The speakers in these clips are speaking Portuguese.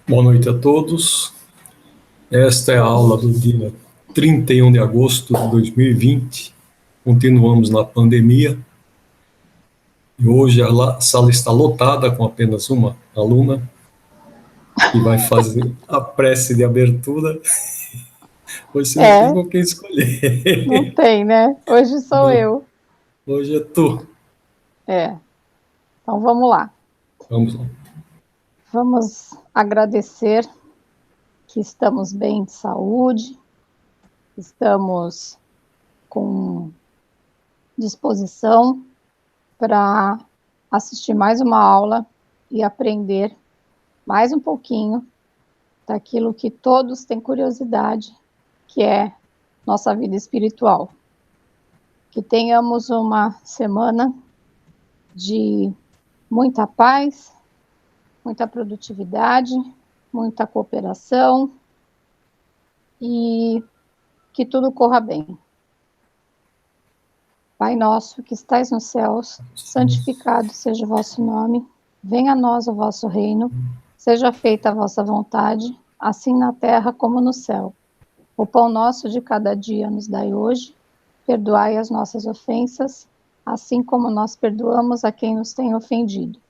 Boa noite a todos. Esta é a aula do dia 31 de agosto de 2020. Continuamos na pandemia. E hoje a sala está lotada com apenas uma aluna que vai fazer a prece de abertura. Hoje você não tem É, com quem não escolher. tem, né? Hoje sou Não, eu. hoje é tu. É, então vamos lá. Vamos lá. Vamos agradecer que estamos bem de saúde, estamos com disposição para assistir mais uma aula e aprender mais um pouquinho daquilo que todos têm curiosidade, que é nossa vida espiritual. Que tenhamos uma semana de muita paz, muita produtividade, muita cooperação e que tudo corra bem. Pai nosso que estais nos céus, santificado seja o vosso nome, venha a nós o vosso reino, seja feita a vossa vontade, assim na terra como no céu. O pão nosso de cada dia nos dai hoje, perdoai as nossas ofensas, assim como nós perdoamos a quem nos tem ofendido.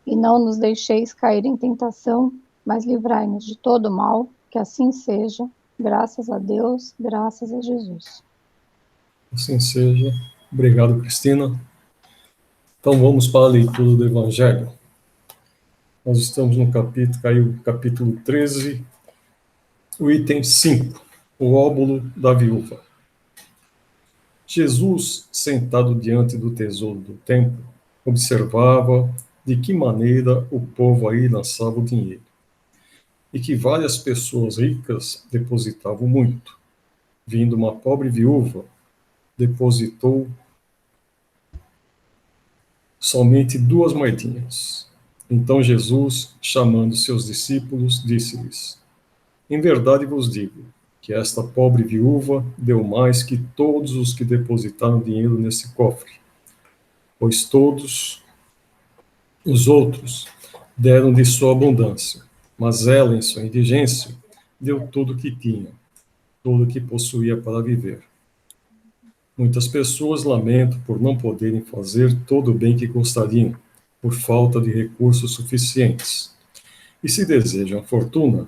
E não nos deixeis cair em tentação, mas livrai-nos de todo mal, que assim seja, graças a Deus, graças a Jesus. Assim seja. Obrigado, Cristina. Então vamos para a leitura do Evangelho. Nós estamos no capítulo 13, o item 5, o óbolo da viúva. Jesus, sentado diante do tesouro do templo, observava de que maneira o povo aí lançava o dinheiro, e que várias pessoas ricas depositavam muito. Vindo uma pobre viúva, depositou somente 2 moedinhas. Então Jesus, chamando seus discípulos, disse-lhes: Em verdade vos digo que esta pobre viúva deu mais que todos os que depositaram dinheiro nesse cofre, pois todos os outros deram de sua abundância, mas ela, em sua indigência, deu tudo o que tinha, tudo o que possuía para viver. Muitas pessoas lamentam por não poderem fazer todo o bem que gostariam, por falta de recursos suficientes. E se desejam a fortuna,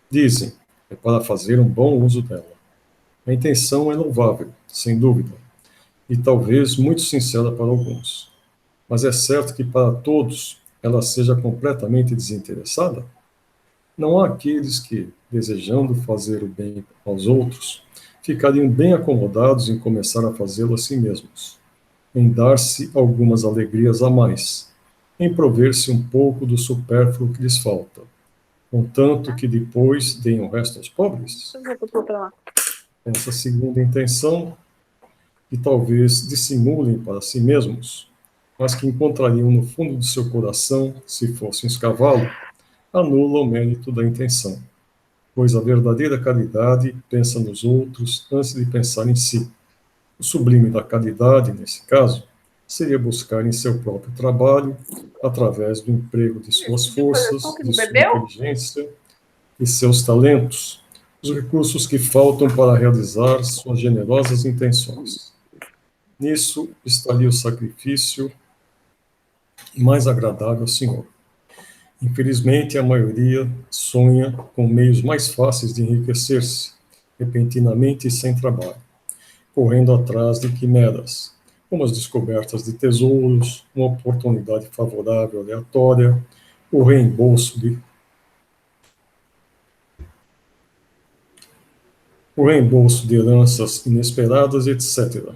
dizem, é para fazer um bom uso dela. A intenção é louvável, sem dúvida, e talvez muito sincera para alguns. Mas é certo que para todos ela seja completamente desinteressada? Não há aqueles que, desejando fazer o bem aos outros, ficariam bem acomodados em começar a fazê-lo a si mesmos, em dar-se algumas alegrias a mais, em prover-se um pouco do supérfluo que lhes falta, contanto que depois deem o resto aos pobres? Essa segunda intenção, que talvez dissimulem para si mesmos, mas que encontrariam no fundo do seu coração, se fossem escavá-lo, anula o mérito da intenção, pois a verdadeira caridade pensa nos outros antes de pensar em si. O sublime da caridade, nesse caso, seria buscar em seu próprio trabalho, através do emprego de suas forças, de sua inteligência e seus talentos, os recursos que faltam para realizar suas generosas intenções. Nisso estaria o sacrifício mais agradável ao Senhor. Infelizmente, a maioria sonha com meios mais fáceis de enriquecer-se, repentinamente e sem trabalho, correndo atrás de quimeras, como as descobertas de tesouros, uma oportunidade favorável aleatória, o reembolso de heranças inesperadas, etc.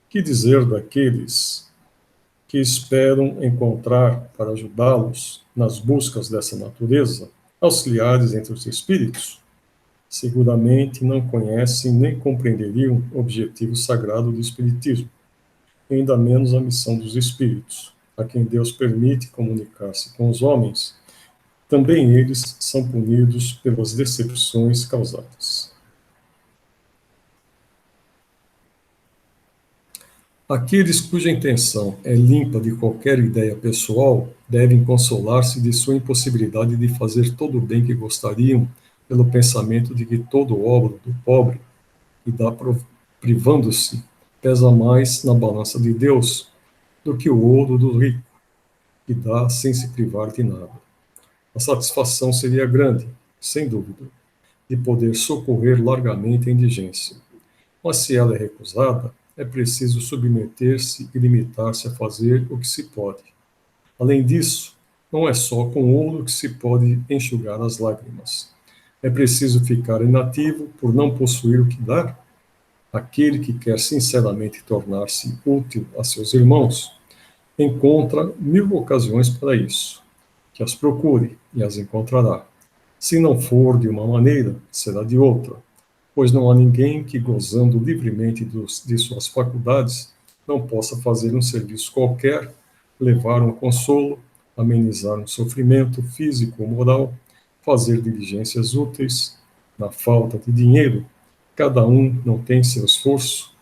Que dizer daqueles que esperam encontrar para ajudá-los nas buscas dessa natureza auxiliares entre os espíritos? Seguramente não conhecem nem compreenderiam o objetivo sagrado do Espiritismo, ainda menos a missão dos espíritos, a quem Deus permite comunicar-se com os homens. Também eles são punidos pelas decepções causadas. Aqueles cuja intenção é limpa de qualquer ideia pessoal devem consolar-se de sua impossibilidade de fazer todo o bem que gostariam, pelo pensamento de que todo o ouro do pobre e dá privando-se pesa mais na balança de Deus do que o ouro do rico, que dá sem se privar de nada. A satisfação seria grande, sem dúvida, de poder socorrer largamente a indigência. Mas se ela é recusada, é preciso submeter-se e limitar-se a fazer o que se pode. Além disso, não é só com ouro que se pode enxugar as lágrimas. É preciso ficar inativo por não possuir o que dar. Aquele que quer sinceramente tornar-se útil a seus irmãos encontra 1000 ocasiões para isso. Que as procure e as encontrará. Se não for de uma maneira, será de outra, pois não há ninguém que, gozando livremente de suas faculdades, não possa fazer um serviço qualquer, levar um consolo, amenizar um sofrimento físico ou moral, fazer diligências úteis. Na falta de dinheiro, cada um não tem seu esforço,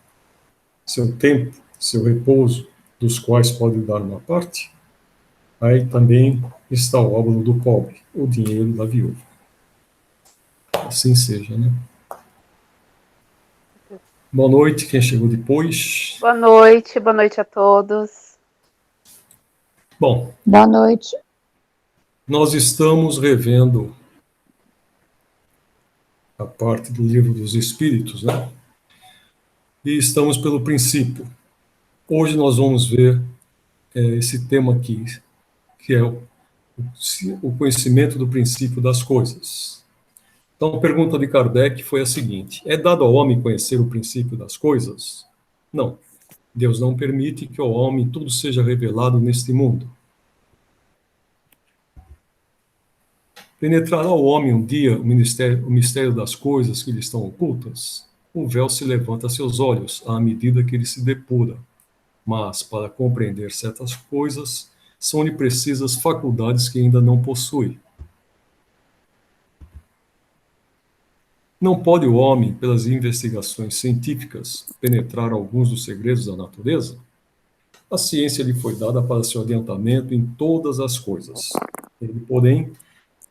seu tempo, seu repouso, dos quais pode dar uma parte? Aí também está o óbolo do pobre, o dinheiro da viúva. Assim seja, né? Boa noite, quem chegou depois. Boa noite a todos. Bom, Boa noite. nós estamos revendo a parte do Livro dos Espíritos, né? E estamos pelo princípio. Hoje nós vamos ver esse tema aqui, que é o conhecimento do princípio das coisas. Então, a pergunta de Kardec foi a seguinte: é dado ao homem conhecer o princípio das coisas? Não. Deus não permite que ao homem tudo seja revelado neste mundo. Penetrará ao homem um dia o mistério das coisas que lhe estão ocultas? O véu se levanta a seus olhos à medida que ele se depura. Mas, para compreender certas coisas, são-lhe precisas faculdades que ainda não possui. Não pode o homem, pelas investigações científicas, penetrar alguns dos segredos da natureza? A ciência lhe foi dada para seu adiantamento em todas as coisas. Ele, porém,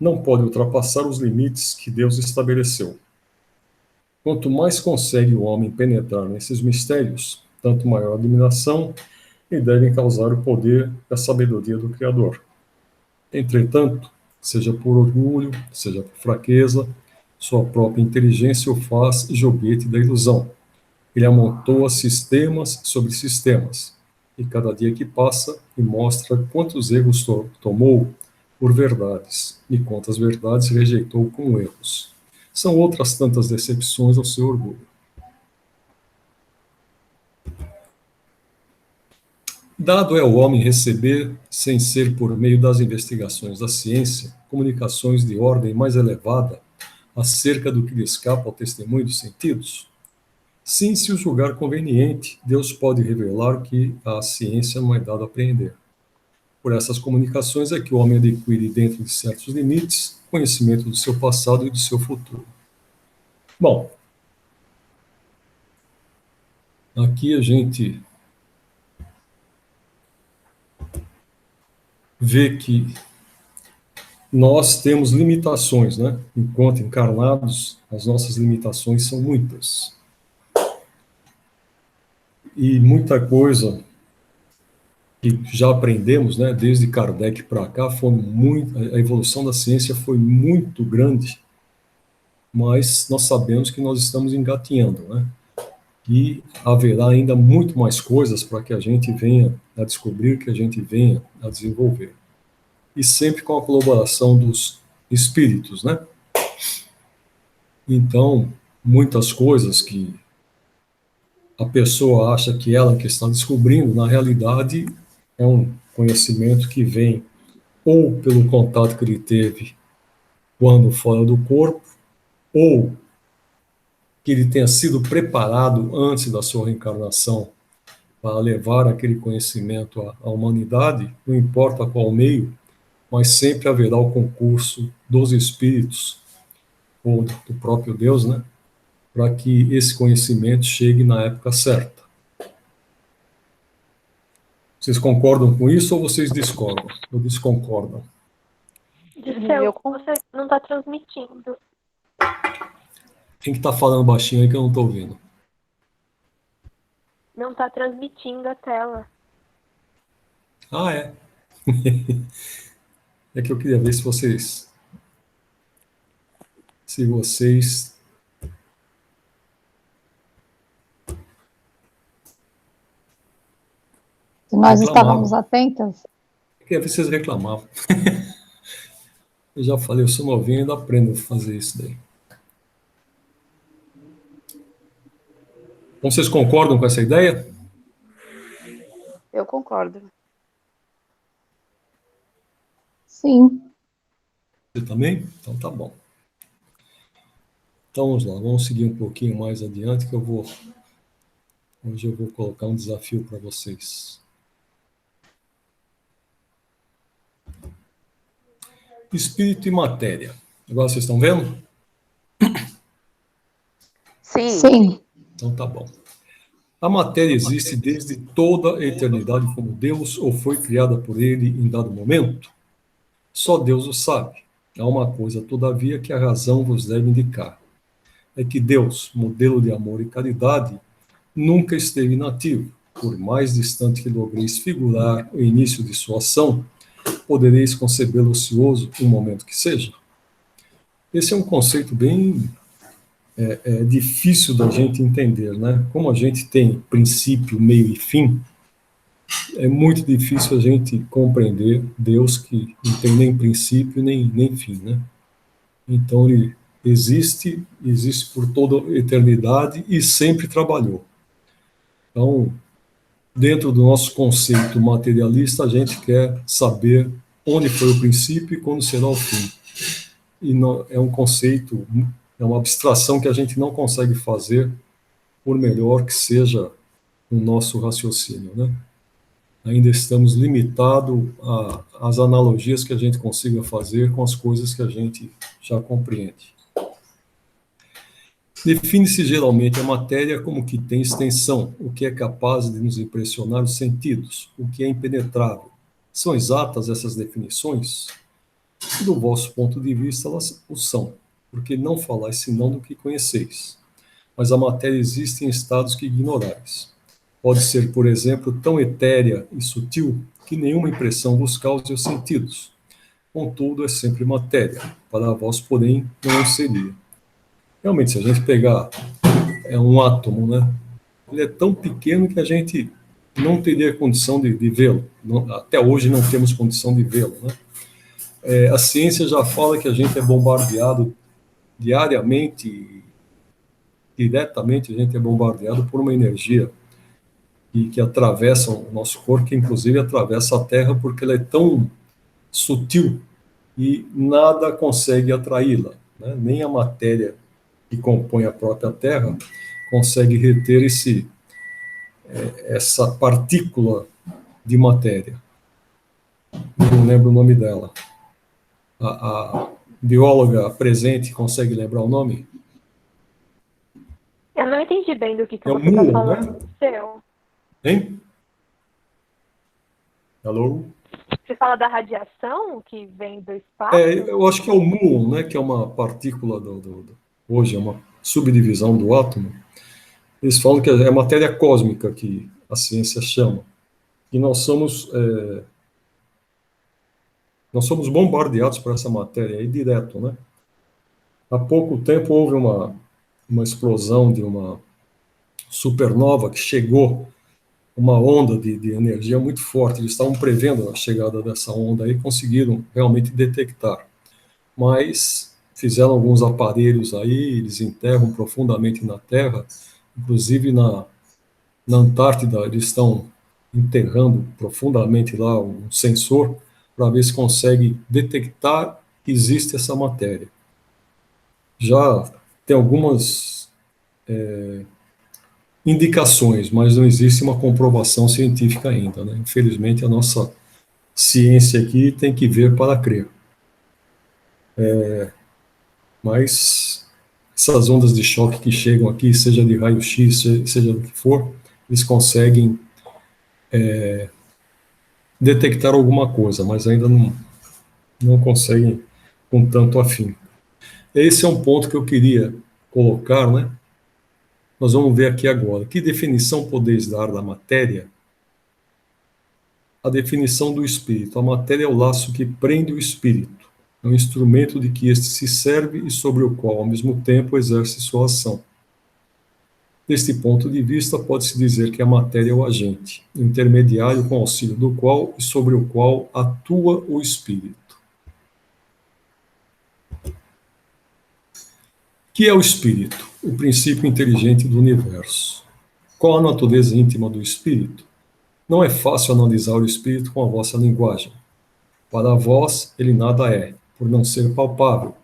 não pode ultrapassar os limites que Deus estabeleceu. Quanto mais consegue o homem penetrar nesses mistérios, tanto maior a admiração lhe devem causar o poder e a sabedoria do Criador. Entretanto, seja por orgulho, seja por fraqueza, sua própria inteligência o faz joguete da ilusão. Ele amontoa sistemas sobre sistemas, e cada dia que passa lhe mostra quantos erros tomou por verdades, e quantas verdades rejeitou como erros. São outras tantas decepções ao seu orgulho. Dado é ao homem receber, sem ser por meio das investigações da ciência, comunicações de ordem mais elevada acerca do que lhe escapa ao testemunho dos sentidos? Sim, se o julgar conveniente, Deus pode revelar o que a ciência não é dado a apreender. Por essas comunicações é que o homem adquire, dentro de certos limites, conhecimento do seu passado e do seu futuro. Bom, aqui a gente vê que nós temos limitações, né? Enquanto encarnados, as nossas limitações são muitas. E muita coisa que já aprendemos, né, desde Kardec para cá, a evolução da ciência foi muito grande, mas nós sabemos que nós estamos engatinhando, né? E haverá ainda muito mais coisas para que a gente venha a descobrir, que a gente venha a desenvolver. E sempre com a colaboração dos espíritos, né? Então, muitas coisas que a pessoa acha que ela que está descobrindo, na realidade, é um conhecimento que vem ou pelo contato que ele teve quando fora do corpo, ou que ele tenha sido preparado antes da sua reencarnação para levar aquele conhecimento à humanidade, não importa qual meio, mas sempre haverá o concurso dos espíritos, ou do próprio Deus, né, para que esse conhecimento chegue na época certa. Vocês concordam com isso ou vocês discordam? Ou desconcordam? Você não está transmitindo. Quem que está falando baixinho aí que eu não estou ouvindo? Não está transmitindo a tela. Ah, é. É que eu queria ver se vocês Se nós reclamavam. estávamos atentas. Eu queria ver se vocês reclamavam. Eu já falei, eu sou novinho e ainda aprendo a fazer isso daí. Então, vocês concordam com essa ideia? Eu concordo. Sim. Você também? Então tá bom. Então vamos lá, vamos seguir um pouquinho mais adiante que hoje eu vou colocar um desafio para vocês. Espírito e matéria. Agora vocês estão vendo? Sim. Sim. Então tá bom. A matéria existe desde toda a eternidade como Deus ou foi criada por ele em dado momento? Só Deus o sabe. Há uma coisa, todavia, que a razão vos deve indicar. É que Deus, modelo de amor e caridade, nunca esteve inativo. Por mais distante que logreis figurar o início de sua ação, podereis concebê-lo ocioso um momento que seja? Esse é um conceito bem difícil da gente entender, né? Como a gente tem princípio, meio e fim, é muito difícil a gente compreender Deus que não tem nem princípio nem fim, né? Então ele existe por toda a eternidade e sempre trabalhou. Então, dentro do nosso conceito materialista, a gente quer saber onde foi o princípio e quando será o fim. E não, é um conceito, é uma abstração que a gente não consegue fazer, por melhor que seja o nosso raciocínio, né? Ainda estamos limitados às analogias que a gente consiga fazer com as coisas que a gente já compreende. Define-se geralmente a matéria como que tem extensão, o que é capaz de nos impressionar os sentidos, o que é impenetrável. São exatas essas definições? Do vosso ponto de vista, elas o são, porque não falais senão do que conheceis. Mas a matéria existe em estados que ignorais. Pode ser, por exemplo, tão etérea e sutil que nenhuma impressão vos cause os sentidos. Contudo, é sempre matéria. Para vós, porém, não seria. Realmente, se a gente pegar um átomo, né? Ele é tão pequeno que a gente não teria condição de vê-lo. Até hoje não temos condição de vê-lo, né? A ciência já fala que a gente é bombardeado diariamente, diretamente a gente é bombardeado por uma energia que atravessa o nosso corpo, que inclusive atravessa a Terra, porque ela é tão sutil e nada consegue atraí-la, né? Nem a matéria que compõe a própria Terra consegue reter essa partícula de matéria. Não lembro o nome dela. A bióloga presente consegue lembrar o nome? Eu não entendi bem do que É o você está muon, falando. né? Seu. Hein? Alô? Você fala da radiação que vem do espaço? Eu acho que é o muon, né? Que é uma partícula hoje é uma subdivisão do átomo. Eles falam que é matéria cósmica que a ciência chama. E nós somos bombardeados por essa matéria aí direto, né? Há pouco tempo houve uma explosão de uma supernova que chegou uma onda de energia muito forte. Eles estavam prevendo a chegada dessa onda e conseguiram realmente detectar. Mas fizeram alguns aparelhos aí, eles enterram profundamente na Terra, inclusive na Antártida, eles estão enterrando profundamente lá um sensor para ver se consegue detectar que existe essa matéria. Já tem algumas indicações, mas não existe uma comprovação científica ainda, né? Infelizmente, a nossa ciência aqui tem que ver para crer. Mas essas ondas de choque que chegam aqui, seja de raio-x, seja do que for, eles conseguem detectar alguma coisa, mas ainda não conseguem com tanto afinco. Esse é um ponto que eu queria colocar, né? Nós vamos ver aqui agora. Que definição podeis dar da matéria? A definição do espírito. A matéria é o laço que prende o espírito. É um instrumento de que este se serve e sobre o qual, ao mesmo tempo, exerce sua ação. Deste ponto de vista, pode-se dizer que a matéria é o agente, o intermediário com auxílio do qual e sobre o qual atua o espírito. Que é o espírito? O princípio inteligente do universo. Qual a natureza íntima do espírito? Não é fácil analisar o espírito com a vossa linguagem. Para vós, ele nada é, por não ser palpável.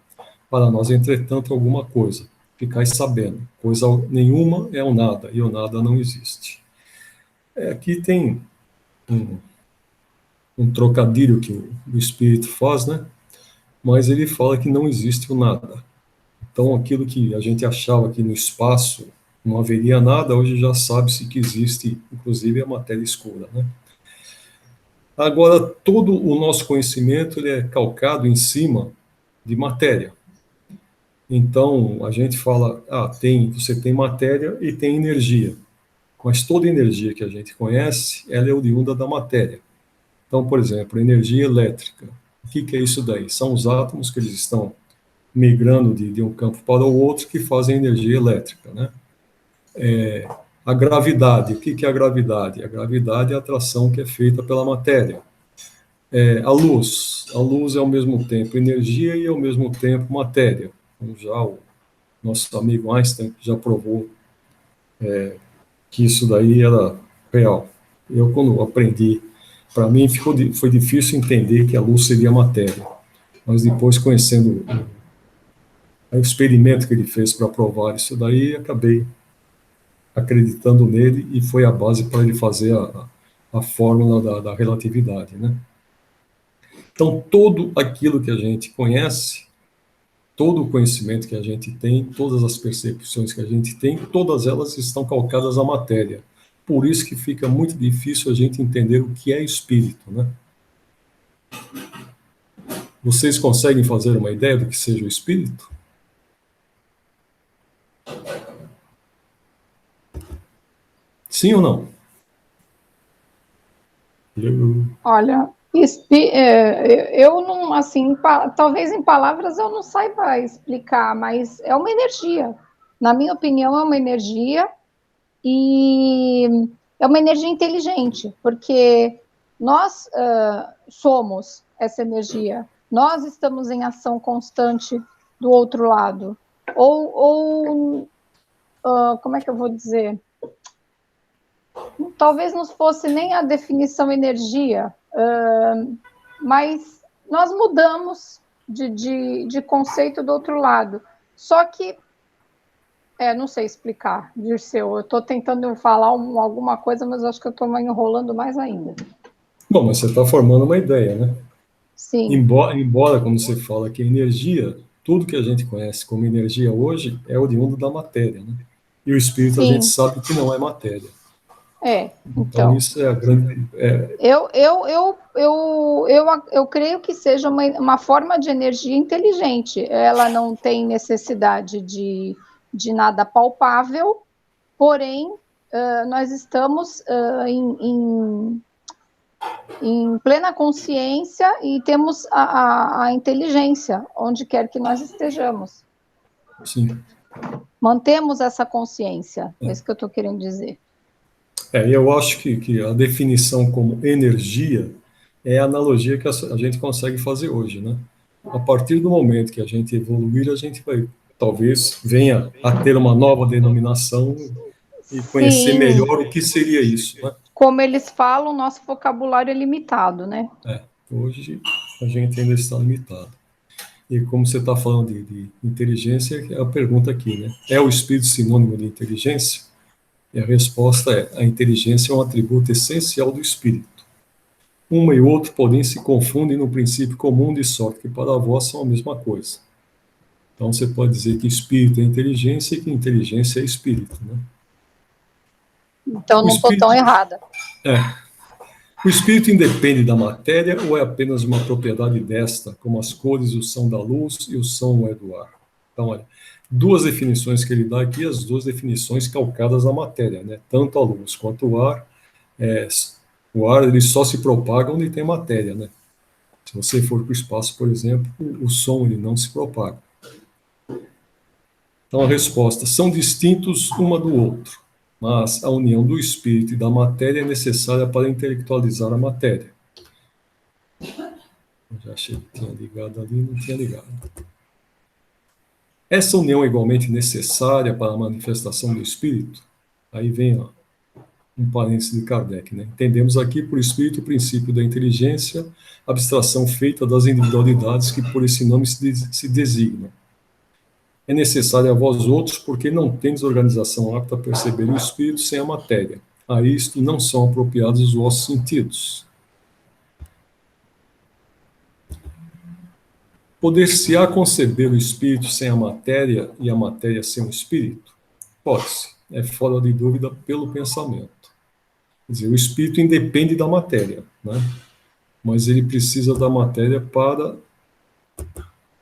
Para nós, entretanto, alguma coisa. Ficais sabendo, coisa nenhuma é o nada, e o nada não existe. Aqui tem um, um trocadilho que o espírito faz, né? Mas ele fala que não existe o nada. Então, aquilo que a gente achava que no espaço não haveria nada, hoje já sabe-se que existe, inclusive, a matéria escura, né? Agora, todo o nosso conhecimento ele é calcado em cima de matéria. Então, a gente fala, você tem matéria e tem energia. Mas toda energia que a gente conhece, ela é oriunda da matéria. Então, por exemplo, energia elétrica. O que é isso daí? São os átomos que eles estão migrando de um campo para o outro que fazem energia elétrica, né? A gravidade. O que é a gravidade? A gravidade é a atração que é feita pela matéria. A luz. A luz é ao mesmo tempo energia e ao mesmo tempo matéria. Como já o nosso amigo Einstein já provou que isso daí era real. Eu, quando aprendi, para mim foi difícil entender que a luz seria matéria. Mas depois, conhecendo o experimento que ele fez para provar isso daí, acabei acreditando nele e foi a base para ele fazer a fórmula da relatividade, né? Então, tudo aquilo que a gente conhece, todo o conhecimento que a gente tem, todas as percepções que a gente tem, todas elas estão calcadas à matéria. Por isso que fica muito difícil a gente entender o que é espírito, né? Vocês conseguem fazer uma ideia do que seja o espírito? Sim ou não? Olha, eu não, assim, talvez em palavras eu não saiba explicar, mas é uma energia. Na minha opinião, é uma energia e é uma energia inteligente, porque nós somos essa energia, nós estamos em ação constante do outro lado. Como é que eu vou dizer? Talvez não fosse nem a definição energia, mas nós mudamos de conceito do outro lado. Só que, não sei explicar, Dirceu, eu estou tentando falar alguma coisa, mas acho que eu estou me enrolando mais ainda. Bom, mas você está formando uma ideia, né? Sim. Embora, como você fala, que energia, tudo que a gente conhece como energia hoje é oriundo da matéria, né? E o espírito Sim. A gente sabe que não é matéria. Então isso é a grande... Eu creio que seja uma forma de energia inteligente. Ela não tem necessidade de nada palpável, porém, nós estamos em plena consciência e temos a inteligência onde quer que nós estejamos. Sim. Mantemos essa consciência, é isso que eu estou querendo dizer. Eu acho que a definição como energia é a analogia que a gente consegue fazer hoje, né? A partir do momento que a gente evoluir, a gente vai, talvez, venha a ter uma nova denominação e conhecer melhor o que seria isso, né? Como eles falam, nosso vocabulário é limitado, né? Hoje a gente ainda está limitado. E como você está falando de inteligência, é a pergunta aqui, né? É o espírito sinônimo de inteligência? E a resposta é: a inteligência é um atributo essencial do espírito. Uma e outro, porém, se confundem no princípio comum, de sorte que para vós são a mesma coisa. Então você pode dizer que espírito é inteligência e que inteligência é espírito, né? Então não estou tão errada. O espírito independe da matéria ou é apenas uma propriedade desta, como as cores o são da luz e o som é do ar? Então, olha, duas definições que ele dá aqui, as duas definições calcadas na matéria, né? Tanto a luz quanto o ar ele só se propaga onde tem matéria, né? Se você for para o espaço, por exemplo, o som ele não se propaga. Então, a resposta: são distintos uma do outro, mas a união do espírito e da matéria é necessária para intelectualizar a matéria. Eu já achei que tinha ligado ali, não tinha ligado. Essa união é igualmente necessária para a manifestação do espírito? Aí vem um parênteses de Kardec, né? Entendemos aqui por espírito o princípio da inteligência, abstração feita das individualidades que por esse nome se designam. É necessário a vós outros, porque não tendes organização apta a perceber o espírito sem a matéria. A isto não são apropriados os vossos sentidos. Poder-se-á conceber o espírito sem a matéria e a matéria sem o espírito? Pode-se. É fora de dúvida pelo pensamento. Quer dizer, o espírito independe da matéria, né? Mas ele precisa da matéria para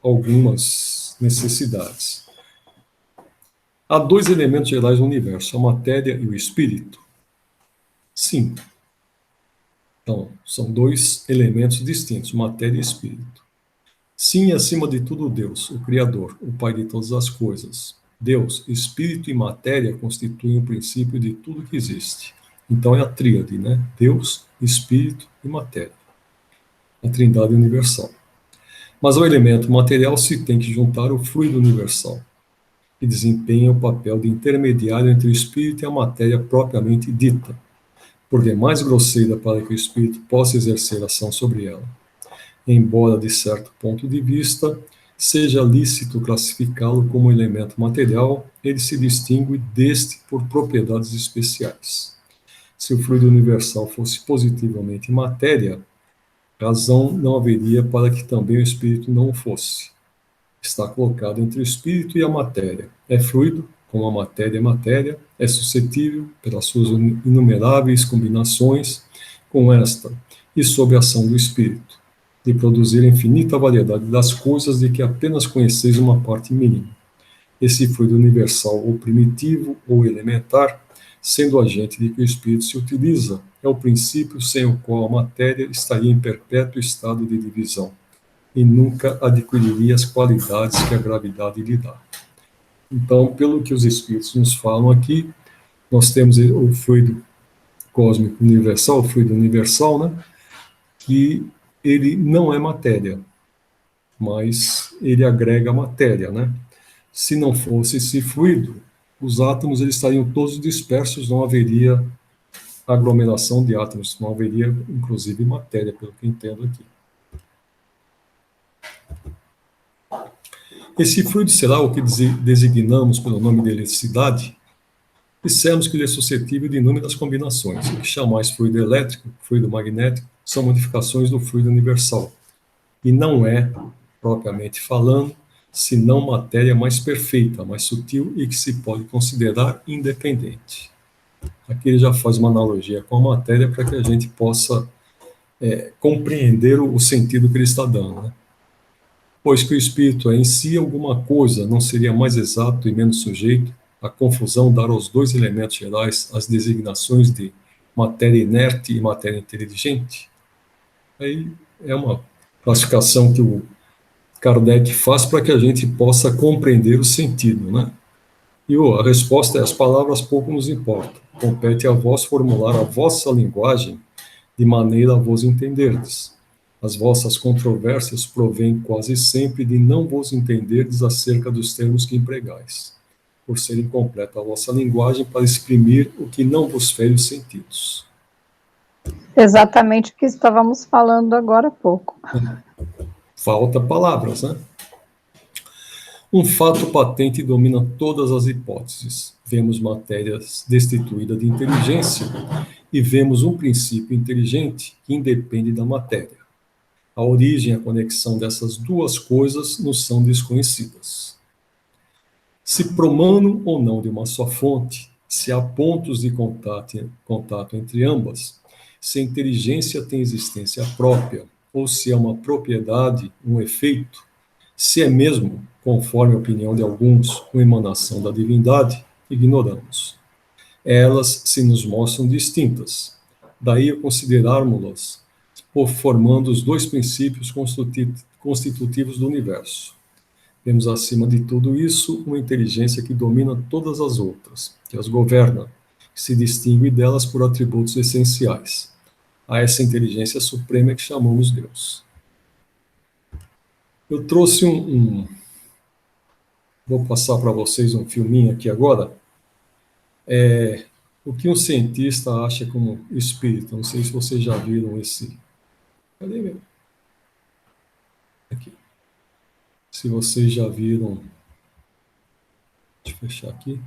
algumas necessidades. Há dois elementos gerais no universo, a matéria e o espírito? Sim. Então, são dois elementos distintos, matéria e espírito. Sim, acima de tudo, Deus, o Criador, o Pai de todas as coisas. Deus, espírito e matéria constituem o princípio de tudo que existe. Então é a tríade, né? Deus, espírito e matéria. A trindade universal. Mas ao elemento material se tem que juntar o fluido universal, que desempenha o papel de intermediário entre o espírito e a matéria propriamente dita, porque é mais grosseira para que o espírito possa exercer ação sobre ela. Embora, de certo ponto de vista, seja lícito classificá-lo como elemento material, ele se distingue deste por propriedades especiais. Se o fluido universal fosse positivamente matéria, razão não haveria para que também o espírito não o fosse. Está colocado entre o espírito e a matéria. É fluido, como a matéria é matéria, é suscetível, pelas suas inumeráveis combinações, com esta e sob a ação do espírito, de produzir a infinita variedade das coisas de que apenas conheceis uma parte mínima. Esse fluido universal, ou primitivo, ou elementar, sendo o agente de que o espírito se utiliza, é o princípio sem o qual a matéria estaria em perpétuo estado de divisão e nunca adquiriria as qualidades que a gravidade lhe dá. Então, pelo que os espíritos nos falam aqui, nós temos o fluido cósmico universal, o fluido universal, né, que ele não é matéria, mas ele agrega matéria, né? Se não fosse esse fluido, os átomos eles estariam todos dispersos, não haveria aglomeração de átomos, não haveria, inclusive, matéria, pelo que entendo aqui. Esse fluido será o que designamos pelo nome de eletricidade? Dissemos que ele é suscetível de inúmeras combinações. O que chamais fluido elétrico, fluido magnético, são modificações do fluido universal. E não é, propriamente falando, senão matéria mais perfeita, mais sutil e que se pode considerar independente. Aqui ele já faz uma analogia com a matéria para que a gente possa compreender o sentido que ele está dando, né? Pois que o espírito é em si alguma coisa, não seria mais exato e menos sujeito à confusão dar aos dois elementos gerais as designações de matéria inerte e matéria inteligente? Aí é uma classificação que o Kardec faz para que a gente possa compreender o sentido, né? E a resposta é: as palavras pouco nos importam. Compete a vós formular a vossa linguagem de maneira a vos entenderdes. As vossas controvérsias provêm quase sempre de não vos entenderdes acerca dos termos que empregais, por ser incompleta a vossa linguagem para exprimir o que não vos fere os sentidos. Exatamente o que estávamos falando agora há pouco. Falta palavras, né? Um fato patente domina todas as hipóteses. Vemos matérias destituídas de inteligência e vemos um princípio inteligente que independe da matéria. A origem e a conexão dessas duas coisas nos são desconhecidas. Se promanam ou não de uma só fonte, se há pontos de contato entre ambas, se a inteligência tem existência própria, ou se é uma propriedade, um efeito, se é mesmo, conforme a opinião de alguns, uma emanação da divindade, ignoramos. Elas se nos mostram distintas. Daí a considerarmos-las formando os dois princípios constitutivos do universo. Temos, acima de tudo isso, uma inteligência que domina todas as outras, que as governa, que se distingue delas por atributos essenciais. A essa inteligência suprema que chamamos Deus. Eu trouxe vou passar para vocês um filminho aqui agora. O que um cientista acha como espírito. Não sei se vocês já viram esse. Cadê meu? Aqui. Se vocês já viram. Deixa eu fechar aqui.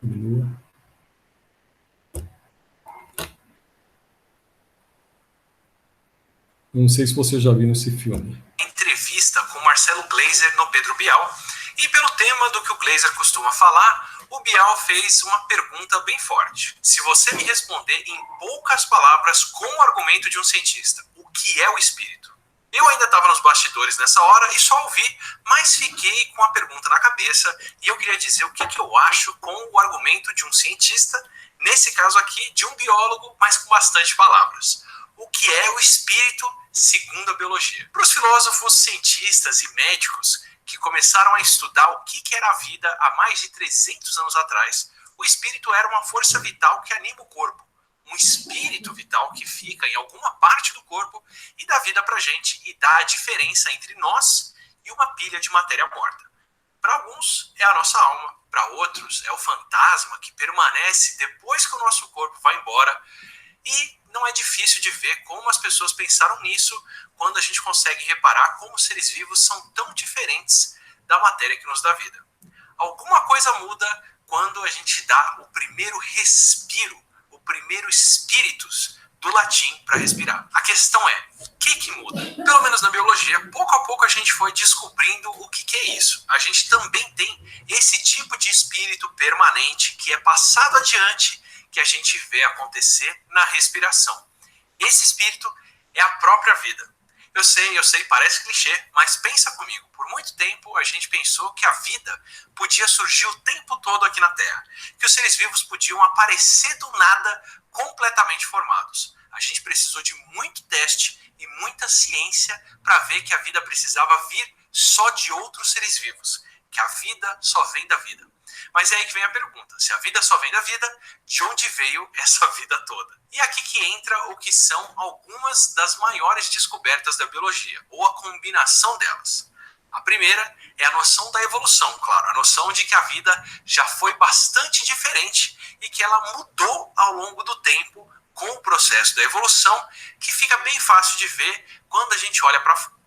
Diminua. Não sei se vocês já viram esse filme. Entrevista com Marcelo Gleiser no Pedro Bial. E pelo tema do que o Gleiser costuma falar, o Bial fez uma pergunta bem forte. Se você me responder em poucas palavras com o argumento de um cientista, o que é o espírito? Eu ainda estava nos bastidores nessa hora e só ouvi, mas fiquei com a pergunta na cabeça e eu queria dizer o que eu acho com o argumento de um cientista, nesse caso aqui de um biólogo, mas com bastante palavras. O que é o espírito segundo a biologia? Para os filósofos, cientistas e médicos que começaram a estudar o que era a vida há mais de 300 anos atrás, o espírito era uma força vital que anima o corpo. Um espírito vital que fica em alguma parte do corpo e dá vida pra gente e dá a diferença entre nós e uma pilha de matéria morta. Para alguns é a nossa alma, para outros é o fantasma que permanece depois que o nosso corpo vai embora. E não é difícil de ver como as pessoas pensaram nisso quando a gente consegue reparar como os seres vivos são tão diferentes da matéria que nos dá vida. Alguma coisa muda quando a gente dá o primeiro respiro, o primeiro espíritus do latim para respirar. A questão é, o que muda? Pelo menos na biologia, pouco a pouco a gente foi descobrindo o que é isso. A gente também tem esse tipo de espírito permanente que é passado adiante, que a gente vê acontecer na respiração. Esse espírito é a própria vida. Eu sei, parece clichê, mas pensa comigo. Por muito tempo a gente pensou que a vida podia surgir o tempo todo aqui na Terra, que os seres vivos podiam aparecer do nada completamente formados. A gente precisou de muito teste e muita ciência para ver que a vida precisava vir só de outros seres vivos, que a vida só vem da vida. Mas é aí que vem a pergunta, se a vida só vem da vida, de onde veio essa vida toda? E aqui que entra o que são algumas das maiores descobertas da biologia, ou a combinação delas. A primeira é a noção da evolução, claro, a noção de que a vida já foi bastante diferente e que ela mudou ao longo do tempo com o processo da evolução, que fica bem fácil de ver quando a gente olha para fora.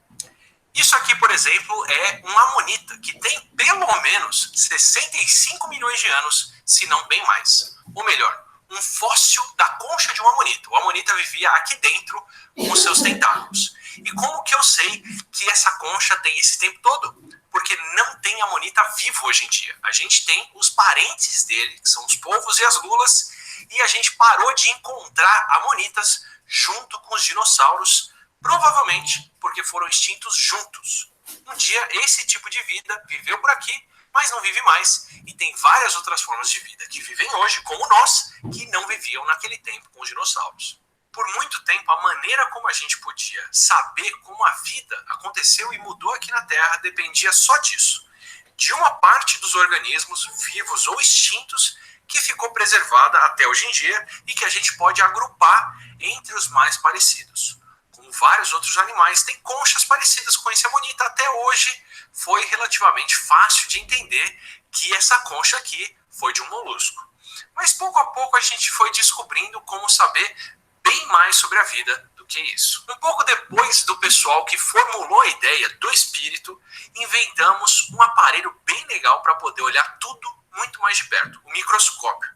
Isso aqui, por exemplo, é uma amonita que tem pelo menos 65 milhões de anos, se não bem mais. Ou melhor, um fóssil da concha de uma amonita. O amonita vivia aqui dentro com os seus tentáculos. E como que eu sei que essa concha tem esse tempo todo? Porque não tem amonita vivo hoje em dia. A gente tem os parentes dele, que são os polvos e as lulas, e a gente parou de encontrar amonitas junto com os dinossauros, provavelmente porque foram extintos juntos. Um dia, esse tipo de vida viveu por aqui, mas não vive mais. E tem várias outras formas de vida que vivem hoje, como nós, que não viviam naquele tempo com os dinossauros. Por muito tempo, a maneira como a gente podia saber como a vida aconteceu e mudou aqui na Terra dependia só disso. De uma parte dos organismos, vivos ou extintos, que ficou preservada até hoje em dia e que a gente pode agrupar entre os mais parecidos. Como vários outros animais, tem conchas parecidas com esse amonita. Até hoje foi relativamente fácil de entender que essa concha aqui foi de um molusco. Mas pouco a pouco a gente foi descobrindo como saber bem mais sobre a vida do que isso. Um pouco depois do pessoal que formulou a ideia do espírito, inventamos um aparelho bem legal para poder olhar tudo muito mais de perto, o microscópio.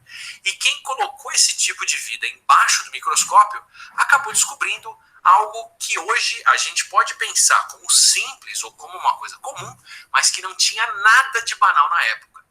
E quem colocou esse tipo de vida embaixo do microscópio acabou descobrindo algo que hoje a gente pode pensar como simples ou como uma coisa comum, mas que não tinha nada de banal na época.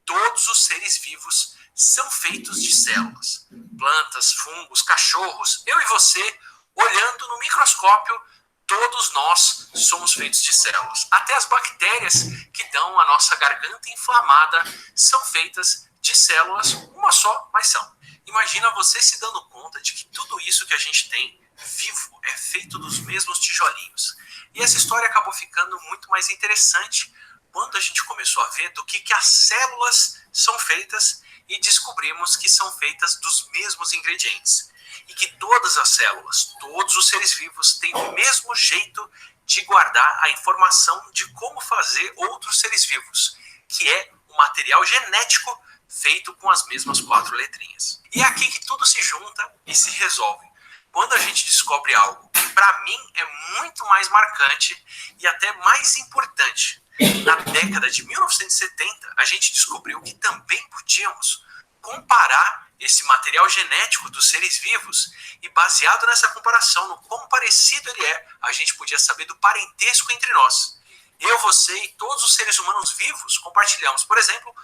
Todos os seres vivos são feitos de células. Plantas, fungos, cachorros, eu e você, olhando no microscópio, todos nós somos feitos de células. Até as bactérias que dão a nossa garganta inflamada são feitas de células, uma só, mas são. Imagina você se dando conta de que tudo isso que a gente tem vivo é feito dos mesmos tijolinhos. E essa história acabou ficando muito mais interessante quando a gente começou a ver do que as células são feitas e descobrimos que são feitas dos mesmos ingredientes. E que todas as células, todos os seres vivos têm o mesmo jeito de guardar a informação de como fazer outros seres vivos, que é o material genético feito com as mesmas 4 letrinhas. E é aqui que tudo se junta e se resolve. Quando a gente descobre algo que para mim é muito mais marcante e até mais importante, na década de 1970 a gente descobriu que também podíamos comparar esse material genético dos seres vivos e baseado nessa comparação, no quão parecido ele é, a gente podia saber do parentesco entre nós. Eu, você e todos os seres humanos vivos compartilhamos, por exemplo,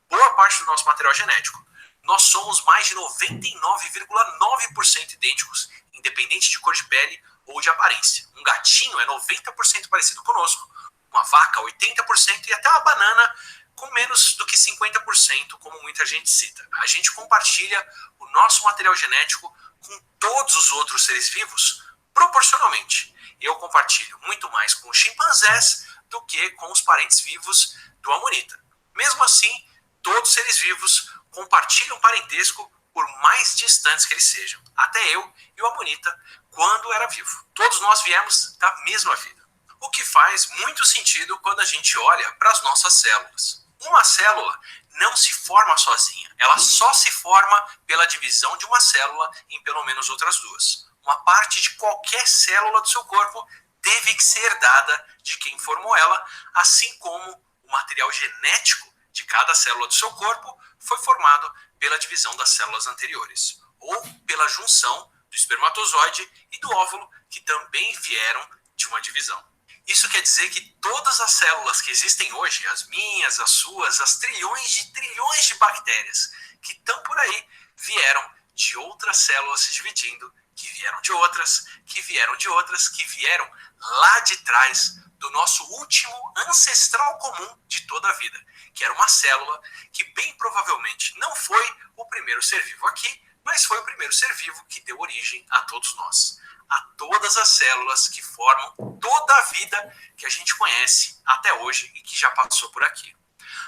boa parte do nosso material genético. Nós somos mais de 99,9% idênticos, independente de cor de pele ou de aparência. Um gatinho é 90% parecido conosco, uma vaca 80% e até uma banana com menos do que 50%, como muita gente cita. A gente compartilha o nosso material genético com todos os outros seres vivos proporcionalmente. Eu compartilho muito mais com os chimpanzés do que com os parentes vivos do amonita. Mesmo assim, todos os seres vivos compartilham parentesco por mais distantes que eles sejam. Até eu e o amonita, quando era vivo. Todos nós viemos da mesma vida. O que faz muito sentido quando a gente olha para as nossas células. Uma célula não se forma sozinha. Ela só se forma pela divisão de uma célula em pelo menos outras 2. Uma parte de qualquer célula do seu corpo teve que ser herdada de quem formou ela, assim como o material genético de cada célula do seu corpo foi formado pela divisão das células anteriores, ou pela junção do espermatozoide e do óvulo, que também vieram de uma divisão. Isso quer dizer que todas as células que existem hoje, as minhas, as suas, as trilhões de bactérias que estão por aí, vieram de outras células se dividindo, que vieram de outras, que vieram de outras, que vieram lá de trás do nosso último ancestral comum de toda a vida, que era uma célula que bem provavelmente não foi o primeiro ser vivo aqui, mas foi o primeiro ser vivo que deu origem a todos nós. A todas as células que formam toda a vida que a gente conhece até hoje e que já passou por aqui.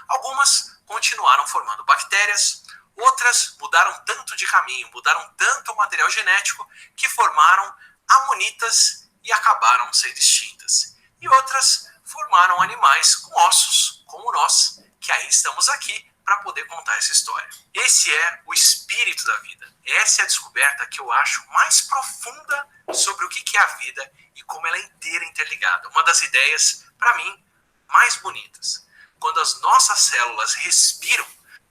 Algumas continuaram formando bactérias, outras mudaram tanto de caminho, mudaram tanto o material genético que formaram amonitas e acabaram sendo extintas. E outras formaram animais com ossos, como nós, que aí estamos aqui para poder contar essa história. Esse é o espírito da vida. Essa é a descoberta que eu acho mais profunda sobre o que é a vida e como ela é inteira interligada. Uma das ideias, para mim, mais bonitas. Quando as nossas células respiram,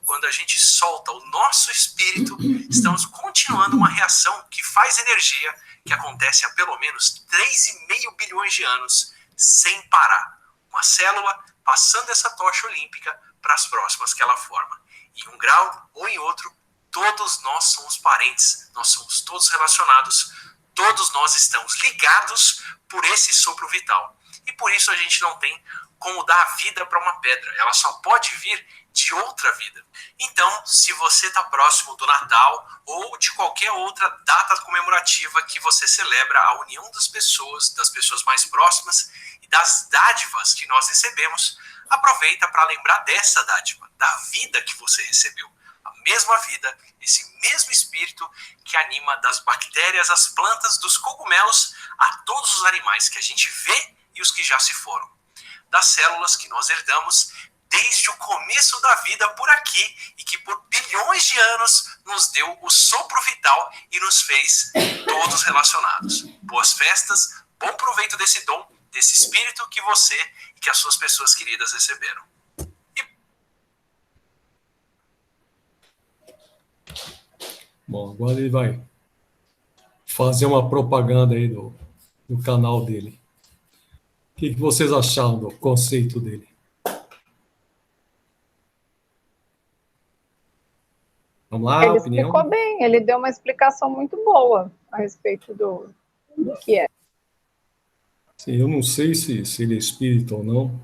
quando a gente solta o nosso espírito, estamos continuando uma reação que faz energia, que acontece há pelo menos 3,5 bilhões de anos, sem parar. Uma célula passando essa tocha olímpica para as próximas que ela forma. Em um grau ou em outro, todos nós somos parentes, nós somos todos relacionados, todos nós estamos ligados por esse sopro vital. E por isso a gente não tem como dar vida para uma pedra, ela só pode vir de outra vida. Então, se você está próximo do Natal ou de qualquer outra data comemorativa que você celebra a união das pessoas mais próximas e das dádivas que nós recebemos, aproveita para lembrar dessa dádiva, da vida que você recebeu. A mesma vida, esse mesmo espírito que anima das bactérias, as plantas, dos cogumelos, a todos os animais que a gente vê e os que já se foram. Das células que nós herdamos desde o começo da vida por aqui e que por bilhões de anos nos deu o sopro vital e nos fez todos relacionados. Boas festas, bom proveito desse dom, desse espírito que você e que as suas pessoas queridas receberam. Bom, agora ele vai fazer uma propaganda aí do canal dele. O que vocês acharam do conceito dele? Vamos lá, Ele opinião? explicou bem, ele deu uma explicação muito boa a respeito do que é. Sim, eu não sei se ele é espírita ou não.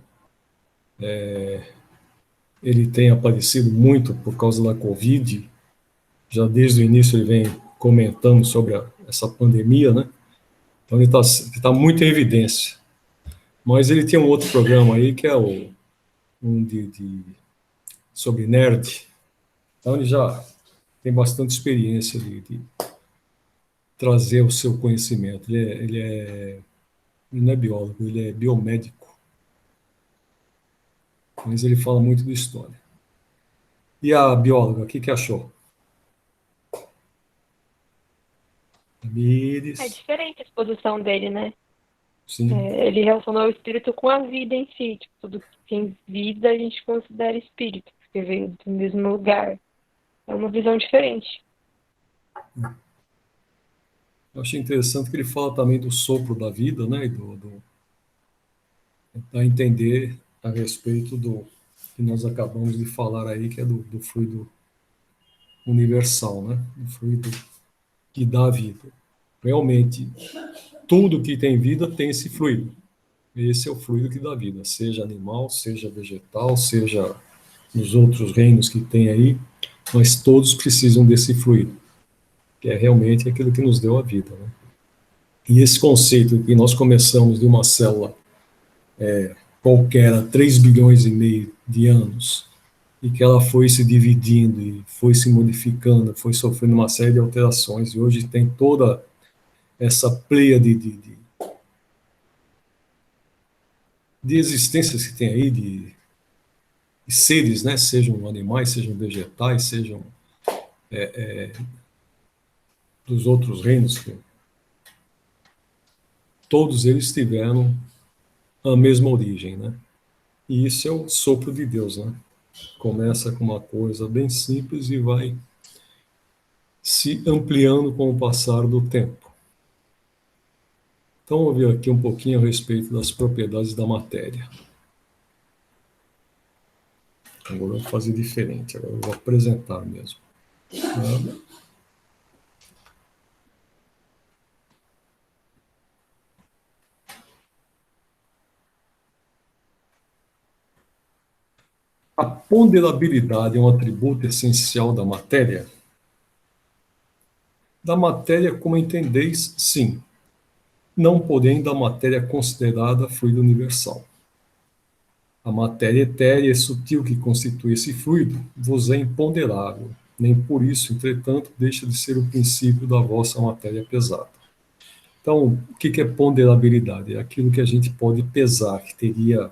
Ele tem aparecido muito por causa da Covid. Já desde o início ele vem comentando sobre essa pandemia, né? Então ele está muito em evidência. Mas ele tem um outro programa aí que é um sobre nerd. Então ele já tem bastante experiência de trazer o seu conhecimento. Ele não é biólogo, ele é biomédico. Mas ele fala muito de história. E a bióloga, o que achou? É Tamires, diferente a exposição dele, né? sim. Ele relacionou o espírito com a vida em si. Tipo, tudo que tem vida a gente considera espírito, porque veio do mesmo lugar. É uma visão diferente. Eu achei interessante que ele fala também do sopro da vida, né? E tentar entender a respeito do que nós acabamos de falar aí, que é do fluido universal, né? Do fluido que dá vida. Realmente, tudo que tem vida tem esse fluido. Esse é o fluido que dá vida, seja animal, seja vegetal, seja nos outros reinos que tem aí, mas todos precisam desse fluido, que é realmente aquilo que nos deu a vida, né? E esse conceito que nós começamos de uma célula qualquer há 3 bilhões e meio de anos, e que ela foi se dividindo e foi se modificando, foi sofrendo uma série de alterações, e hoje tem toda essa pleia de existências que tem aí, de seres, né, sejam animais, sejam vegetais, sejam dos outros reinos, que todos eles tiveram a mesma origem, né? E isso é o sopro de Deus, né? Começa com uma coisa bem simples e vai se ampliando com o passar do tempo. Então, vamos ver aqui um pouquinho a respeito das propriedades da matéria. Agora eu vou fazer diferente, agora eu vou apresentar mesmo. A ponderabilidade é um atributo essencial da matéria? Da matéria, como entendeis, sim. Não, porém, da matéria considerada fluido universal. A matéria etérea e sutil que constitui esse fluido vos é imponderável, nem por isso, entretanto, deixa de ser o princípio da vossa matéria pesada. Então, o que é ponderabilidade? É aquilo que a gente pode pesar, que teria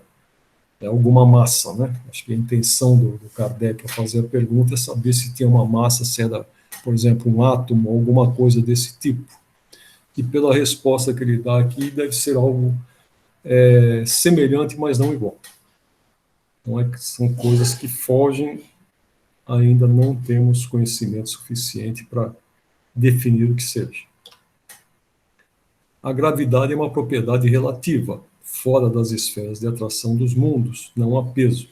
alguma massa, né? Acho que a intenção do Kardec ao fazer a pergunta é saber se tinha uma massa, se era, por exemplo, um átomo ou alguma coisa desse tipo. E pela resposta que ele dá aqui, deve ser algo semelhante, mas não igual. Então, são coisas que fogem, ainda não temos conhecimento suficiente para definir o que seja. A gravidade é uma propriedade relativa, fora das esferas de atração dos mundos, não há peso,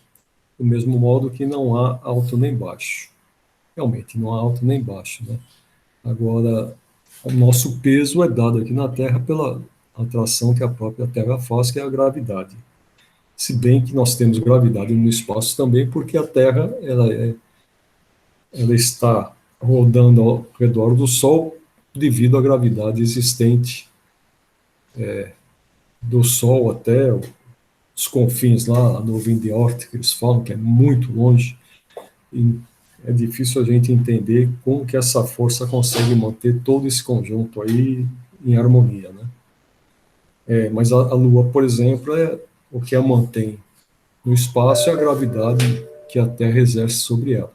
do mesmo modo que não há alto nem baixo. Realmente, não há alto nem baixo, né? Agora, o nosso peso é dado aqui na Terra pela atração que a própria Terra faz, que é a gravidade. Se bem que nós temos gravidade no espaço também, porque a Terra ela está rodando ao redor do Sol devido à gravidade existente do Sol até os confins lá, a nuvem de Oort, que eles falam, que é muito longe, e é difícil a gente entender como que essa força consegue manter todo esse conjunto aí em harmonia, né? Mas a Lua, por exemplo, o que a mantém no espaço é a gravidade que a Terra exerce sobre ela.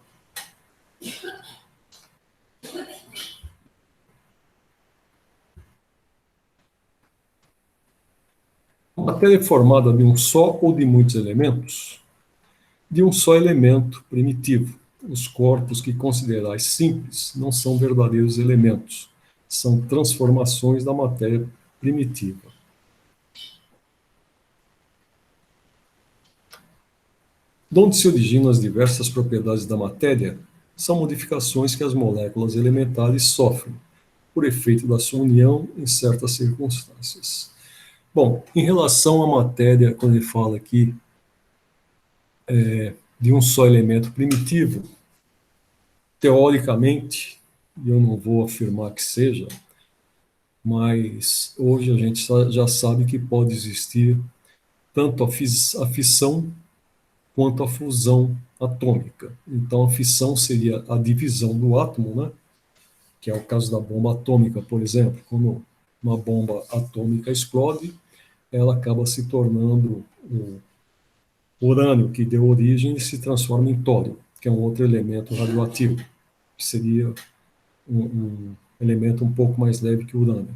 A matéria é formada de um só ou de muitos elementos? De um só elemento primitivo. Os corpos que considerais simples não são verdadeiros elementos, são transformações da matéria primitiva. De onde se originam as diversas propriedades da matéria? são modificações que as moléculas elementares sofrem por efeito da sua união em certas circunstâncias. Bom, em relação à matéria, quando ele fala aqui de um só elemento primitivo, teoricamente, e eu não vou afirmar que seja, mas hoje a gente já sabe que pode existir tanto a fissão quanto a fusão atômica. Então, a fissão seria a divisão do átomo, né? Que é o caso da bomba atômica, por exemplo. Quando uma bomba atômica explode, ela acaba se tornando o urânio que deu origem e se transforma em tório, que é um outro elemento radioativo, que seria um elemento um pouco mais leve que o urânio.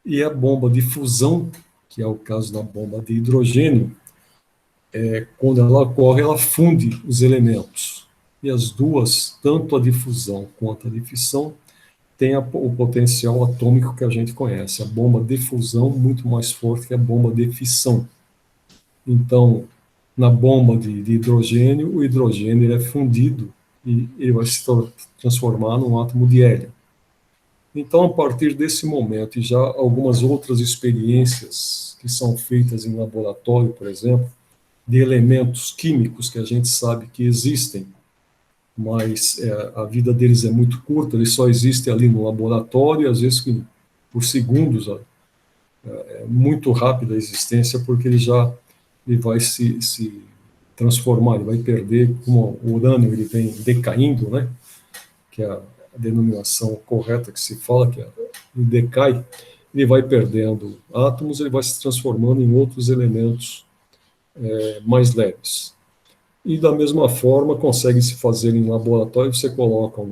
E a bomba de fusão, que é o caso da bomba de hidrogênio, quando ela ocorre, ela funde os elementos. E as duas, tanto a de fusão quanto a de fissão, têm o potencial atômico que a gente conhece. A bomba de fusão muito mais forte que a bomba de fissão. Então, na bomba de hidrogênio, o hidrogênio ele é fundido e ele vai se transformar num átomo de hélio. Então, a partir desse momento, e já algumas outras experiências que são feitas em laboratório, por exemplo, de elementos químicos que a gente sabe que existem, mas a vida deles é muito curta, eles só existem ali no laboratório, às vezes por segundos, é muito rápida a existência, porque ele vai se transformar, ele vai perder, como o urânio ele vem decaindo, né, que é a denominação correta que se fala, que ele decai, ele vai perdendo átomos, ele vai se transformando em outros elementos mais leves. E da mesma forma consegue se fazer em laboratório, você coloca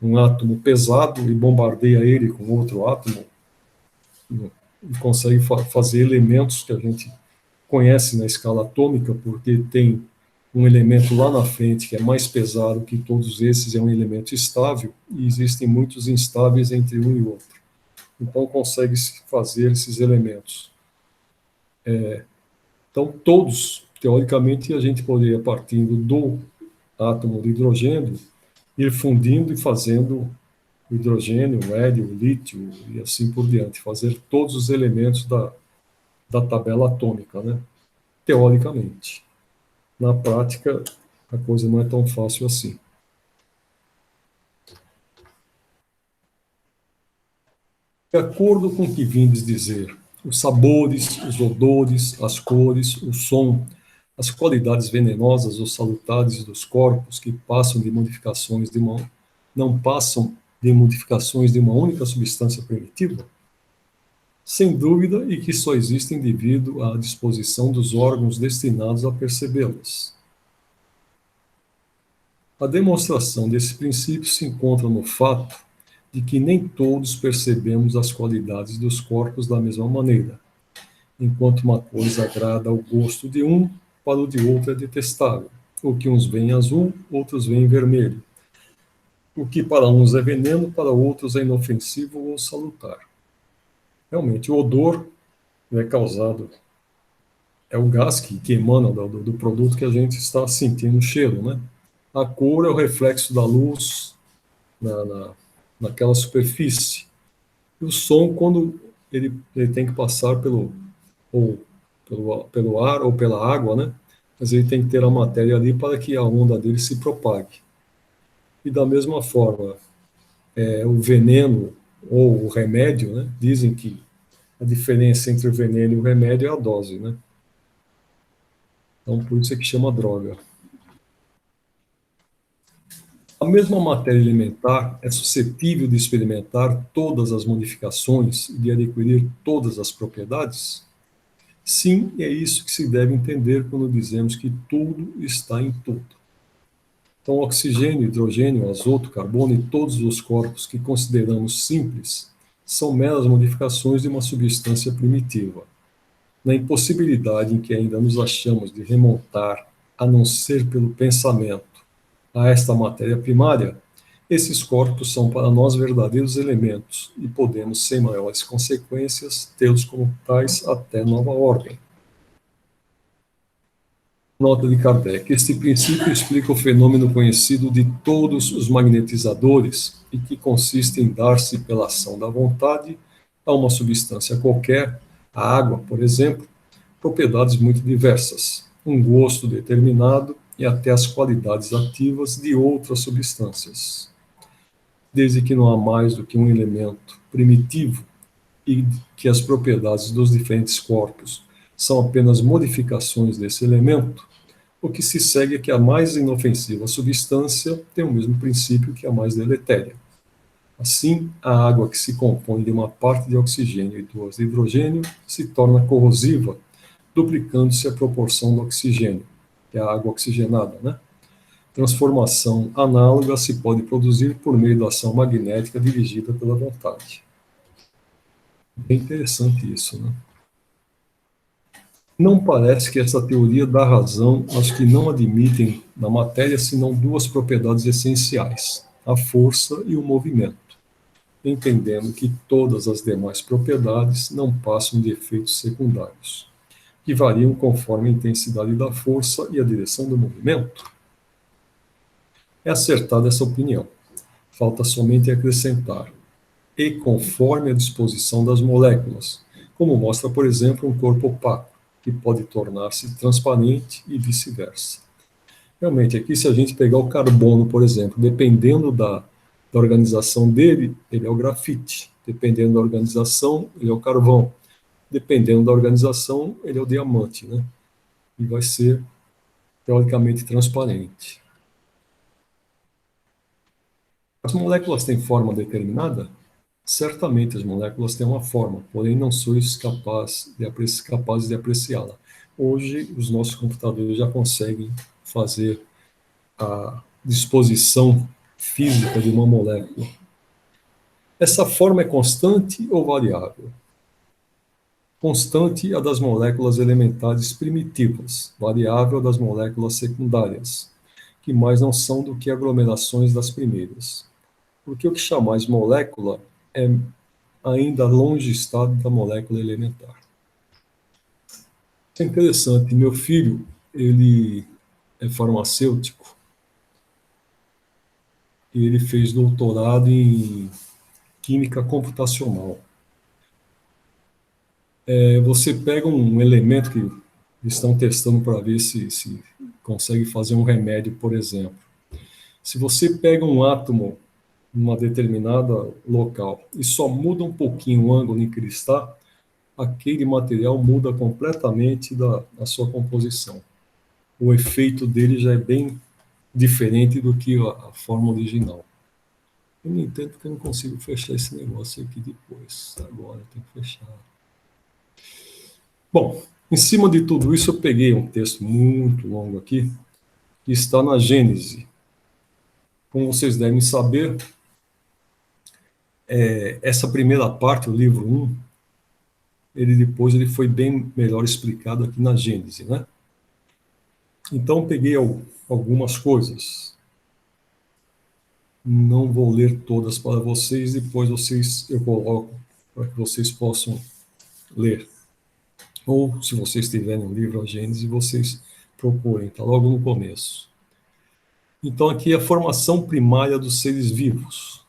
um átomo pesado e bombardeia ele com outro átomo, e consegue fazer elementos que a gente conhece na escala atômica, porque tem um elemento lá na frente que é mais pesado que todos esses, é um elemento estável, e existem muitos instáveis entre um e outro. Então consegue-se fazer esses elementos. Então todos, teoricamente, a gente poderia, partindo do átomo de hidrogênio, ir fundindo e fazendo o hidrogênio, o hélio, o lítio e assim por diante, fazer todos os elementos da tabela atômica, né? Teoricamente. Na prática, a coisa não é tão fácil assim. De acordo com o que vindes dizer, os sabores, os odores, as cores, o som, as qualidades venenosas ou salutares dos corpos que passam de modificações não passam de modificações de uma única substância primitiva? Sem dúvida, e que só existem devido à disposição dos órgãos destinados a percebê-las. A demonstração desse princípio se encontra no fato de que nem todos percebemos as qualidades dos corpos da mesma maneira. Enquanto uma coisa agrada ao gosto de um, para o de outro é detestável. O que uns veem azul, outros veem vermelho. O que para uns é veneno, para outros é inofensivo ou salutar. Realmente, o odor é causado, é o gás que emana do produto que a gente está sentindo o cheiro, né? A cor é o reflexo da luz naquela superfície. E o som, quando ele tem que passar pelo ar ou pela água, né? Mas ele tem que ter a matéria ali para que a onda dele se propague. E da mesma forma, o veneno ou o remédio, né? Dizem que a diferença entre o veneno e o remédio é a dose, né? Então, por isso é que chama droga. A mesma matéria elementar é suscetível de experimentar todas as modificações e de adquirir todas as propriedades? Sim, é isso que se deve entender quando dizemos que tudo está em tudo. Então, oxigênio, hidrogênio, azoto, carbono e todos os corpos que consideramos simples são meras modificações de uma substância primitiva. Na impossibilidade em que ainda nos achamos de remontar, a não ser pelo pensamento, a esta matéria primária, esses corpos são para nós verdadeiros elementos e podemos, sem maiores consequências, tê-los como tais até nova ordem. Nota de Kardec. Este princípio explica o fenômeno conhecido de todos os magnetizadores e que consiste em dar-se pela ação da vontade a uma substância qualquer, a água, por exemplo, propriedades muito diversas, um gosto determinado e até as qualidades ativas de outras substâncias. Desde que não há mais do que um elemento primitivo e que as propriedades dos diferentes corpos são apenas modificações desse elemento, o que se segue é que a mais inofensiva substância tem o mesmo princípio que a mais deletéria. Assim, a água que se compõe de uma parte de oxigênio e duas de hidrogênio se torna corrosiva, duplicando-se a proporção do oxigênio, que é a água oxigenada, né? Transformação análoga se pode produzir por meio da ação magnética dirigida pela vontade. É interessante isso, né? Não parece que essa teoria dá razão aos que não admitem na matéria senão duas propriedades essenciais, a força e o movimento, entendendo que todas as demais propriedades não passam de efeitos secundários, que variam conforme a intensidade da força e a direção do movimento. É acertada essa opinião. Falta somente acrescentar, e conforme a disposição das moléculas, como mostra, por exemplo, um corpo opaco, que pode tornar-se transparente e vice-versa. Realmente, aqui se a gente pegar o carbono, por exemplo, dependendo da organização dele, ele é o grafite. Dependendo da organização, ele é o carvão. Dependendo da organização, ele é o diamante, né? E vai ser, teoricamente, transparente. As moléculas têm forma determinada? Certamente as moléculas têm uma forma, porém não sois capazes de apreciá-la. Hoje, os nossos computadores já conseguem fazer a disposição física de uma molécula. Essa forma é constante ou variável? Constante a das moléculas elementares primitivas, variável a das moléculas secundárias, que mais não são do que aglomerações das primeiras. Porque o que chamais molécula é ainda longe estado da molécula elementar. Isso é interessante. Meu filho, ele é farmacêutico e ele fez doutorado em química computacional. Você pega um elemento que eles estão testando para ver se consegue fazer um remédio, por exemplo. Se você pega um átomo numa determinada local e só muda um pouquinho o ângulo em que ele está, aquele material muda completamente da sua composição. O efeito dele já é bem diferente do que a forma original. Eu não entendo porque eu não consigo fechar esse negócio aqui depois. Agora eu tenho que fechar. Bom, em cima de tudo isso eu peguei um texto muito longo aqui, que está na Gênese. Como vocês devem saber, essa primeira parte, o livro 1, depois ele foi bem melhor explicado aqui na Gênese, né? Então peguei algumas coisas. Não vou ler todas para vocês, depois eu coloco para que vocês possam ler. Ou, se vocês tiverem um livro, a Gênese, vocês procurem, está logo no começo. Então aqui é a formação primária dos seres vivos.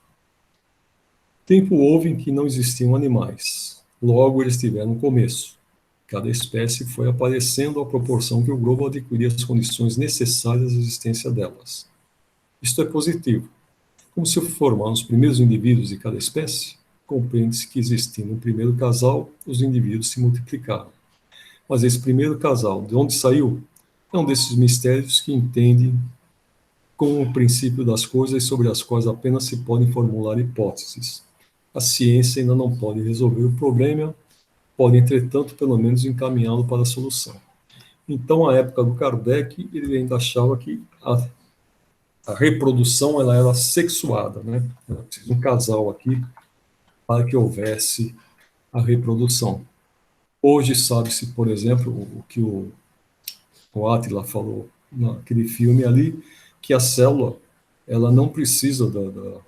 Tempo houve em que não existiam animais. Logo eles tiveram começo. Cada espécie foi aparecendo à proporção que o globo adquiria as condições necessárias à existência delas. Isto é positivo. Como se formaram os primeiros indivíduos de cada espécie, compreende-se que existindo um primeiro casal, os indivíduos se multiplicaram. Mas esse primeiro casal, de onde saiu, é um desses mistérios que entende com o princípio das coisas sobre as quais apenas se podem formular hipóteses. A ciência ainda não pode resolver o problema, pode, entretanto, pelo menos encaminhá-lo para a solução. Então, à época do Kardec, ele ainda achava que a reprodução ela era sexuada, né? Era preciso um casal aqui para que houvesse a reprodução. Hoje sabe-se, por exemplo, o que o Átila falou naquele filme ali, que a célula ela não precisa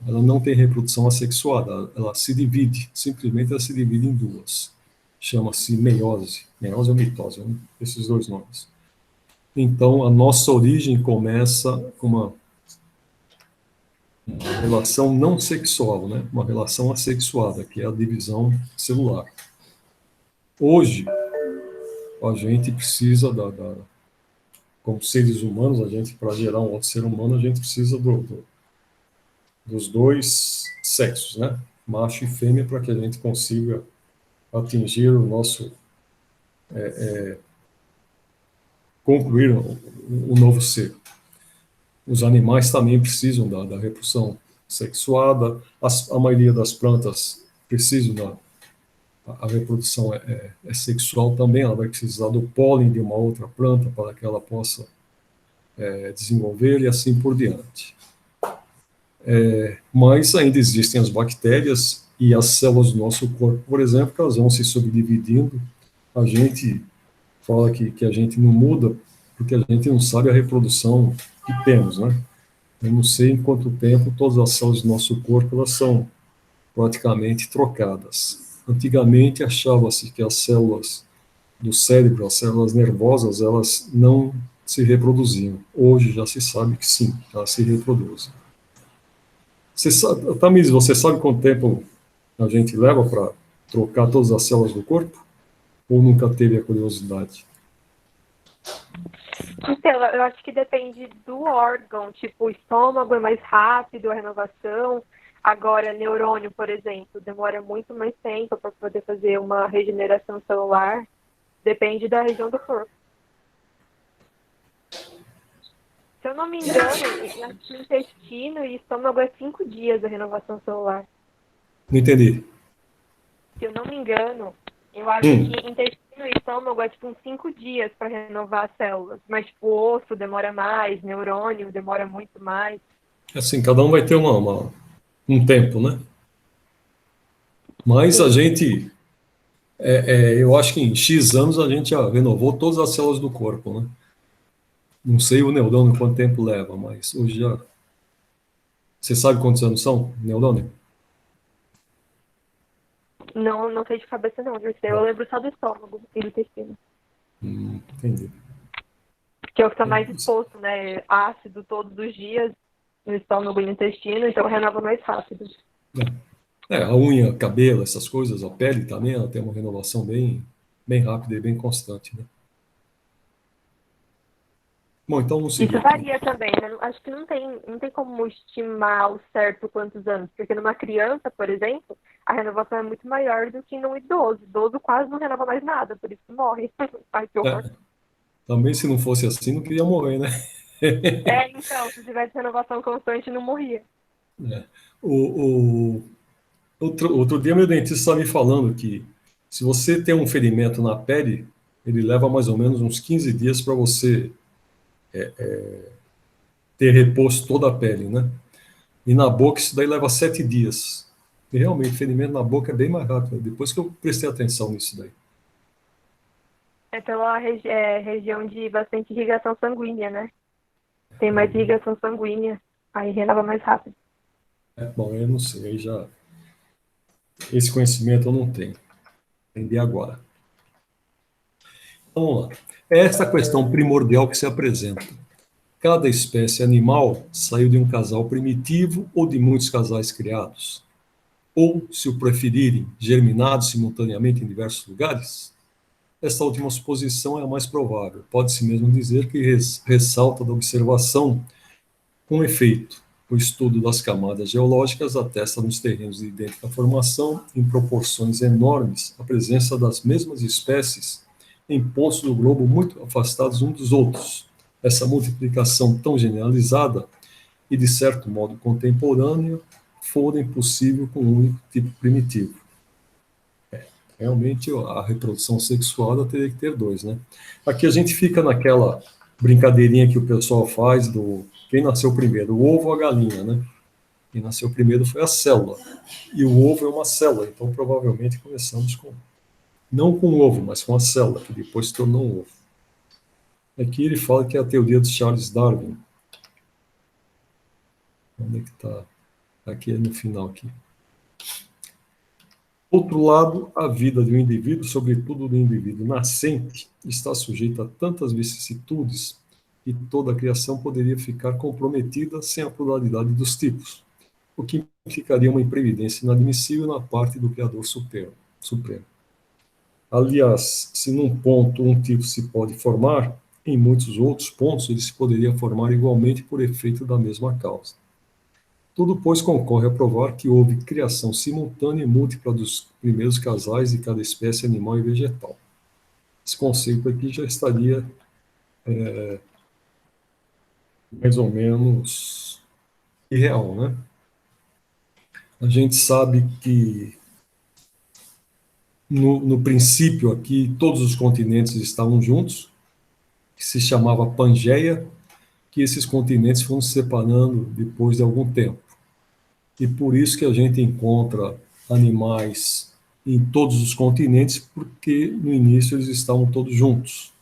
ela não tem reprodução assexuada, ela se divide, simplesmente ela se divide em duas. Chama-se meiose ou mitose, esses dois nomes. Então, a nossa origem começa com uma relação não sexual, né? Uma relação assexuada, que é a divisão celular. Hoje, a gente precisa como seres humanos, a gente, para gerar um outro ser humano, a gente precisa dos dois sexos, né? Macho e fêmea, para que a gente consiga atingir o nosso, concluir o novo ser. Os animais também precisam da reprodução sexuada, a maioria das plantas precisam a reprodução é sexual também, ela vai precisar do pólen de uma outra planta para que ela possa desenvolver e assim por diante. Mas ainda existem as bactérias e as células do nosso corpo, por exemplo, que elas vão se subdividindo. A gente fala que a gente não muda porque a gente não sabe a reprodução que temos, né? Eu não sei em quanto tempo todas as células do nosso corpo elas são praticamente trocadas. Antigamente achava-se que as células do cérebro, as células nervosas, elas não se reproduziam. Hoje já se sabe que sim, elas se reproduzem. Tamires, você sabe quanto tempo a gente leva para trocar todas as células do corpo? Ou nunca teve a curiosidade? Então, eu acho que depende do órgão, tipo, o estômago é mais rápido, a renovação. Agora, neurônio, por exemplo, demora muito mais tempo para poder fazer uma regeneração celular. Depende da região do corpo. Se eu não me engano, acho que o intestino e estômago é 5 dias a renovação celular. Não entendi. Se eu não me engano, eu acho que intestino e estômago é tipo uns 5 dias para renovar as células. Mas tipo, osso demora mais, neurônio demora muito mais. Assim, cada um vai ter um tempo, né? Mas a gente, eu acho que em X anos a gente já renovou todas as células do corpo, né? Não sei o neurônio quanto tempo leva, mas hoje já... Você sabe quantos anos são, neurônio? Não, não sei de cabeça não, eu lembro só do estômago e do intestino. Entendi. Que é o que está mais exposto, né? Ácido todos os dias no estômago e no intestino, então renova mais rápido. A unha, cabelo, essas coisas, a pele também, ela tem uma renovação bem rápida e bem constante, né? Bom, então no seguinte... Isso varia também, né? Acho que não tem como estimar ao certo quantos anos, porque numa criança, por exemplo, a renovação é muito maior do que num idoso. Idoso quase não renova mais nada, por isso morre. Ai, que horror. Também se não fosse assim, não queria morrer, né? Então, se tivesse renovação constante, não morria. Outro dia meu dentista estava me falando que se você tem um ferimento na pele, ele leva mais ou menos uns 15 dias para você ter reposto toda a pele, né? E na boca isso daí leva 7 dias. E realmente, ferimento na boca é bem mais rápido. Depois que eu prestei atenção nisso daí. É pela região de bastante irrigação sanguínea, né? Tem mais irrigação sanguínea, aí renova mais rápido. Bom, eu não sei, aí já... Esse conhecimento eu não tenho. Aprendi agora. Então, vamos lá. É esta questão primordial que se apresenta. Cada espécie animal saiu de um casal primitivo ou de muitos casais criados? Ou, se o preferirem, germinados simultaneamente em diversos lugares? Esta última suposição é a mais provável. Pode-se mesmo dizer que ressalta da observação com efeito. O estudo das camadas geológicas atesta nos terrenos de idêntica formação, em proporções enormes, a presença das mesmas espécies em pontos do globo muito afastados uns dos outros. Essa multiplicação tão generalizada e, de certo modo, contemporânea, fora impossível com um único tipo primitivo. Realmente, a reprodução sexual teria que ter dois, né? Aqui a gente fica naquela brincadeirinha que o pessoal faz do quem nasceu primeiro, o ovo ou a galinha, né? Quem nasceu primeiro foi a célula. E o ovo é uma célula, então provavelmente começamos não com o ovo, mas com a célula, que depois se tornou um ovo. Aqui ele fala que é a teoria de Charles Darwin. Onde é que está? Aqui é no final aqui. Outro lado, a vida de um indivíduo, sobretudo do indivíduo nascente, está sujeita a tantas vicissitudes e toda a criação poderia ficar comprometida sem a pluralidade dos tipos, o que implicaria uma imprevidência inadmissível na parte do Criador Supremo. Aliás, se num ponto um tipo se pode formar, em muitos outros pontos ele se poderia formar igualmente por efeito da mesma causa. Tudo, pois, concorre a provar que houve criação simultânea e múltipla dos primeiros casais de cada espécie animal e vegetal. Esse conceito aqui já estaria mais ou menos irreal, né? A gente sabe que no princípio aqui todos os continentes estavam juntos, que se chamava Pangeia, que esses continentes foram se separando depois de algum tempo. E por isso que a gente encontra animais em todos os continentes, porque no início eles estavam todos juntos.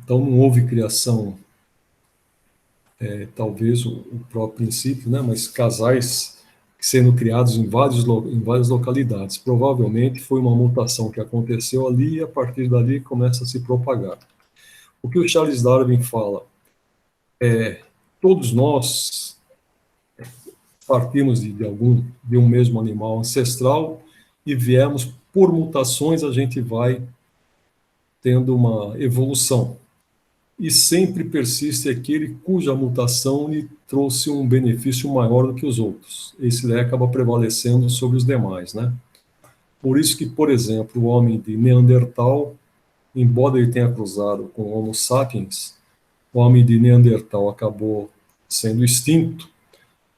Então não houve criação, talvez o próprio princípio, né, mas casais sendo criados em várias localidades. Provavelmente foi uma mutação que aconteceu ali e a partir dali começa a se propagar. O que o Charles Darwin fala todos nós partimos de um mesmo animal ancestral e viemos, por mutações, a gente vai tendo uma evolução. E sempre persiste aquele cuja mutação lhe trouxe um benefício maior do que os outros. Esse daí acaba prevalecendo sobre os demais, né? Por isso que, por exemplo, o homem de Neandertal, embora ele tenha cruzado com o Homo sapiens, o homem de Neandertal acabou sendo extinto,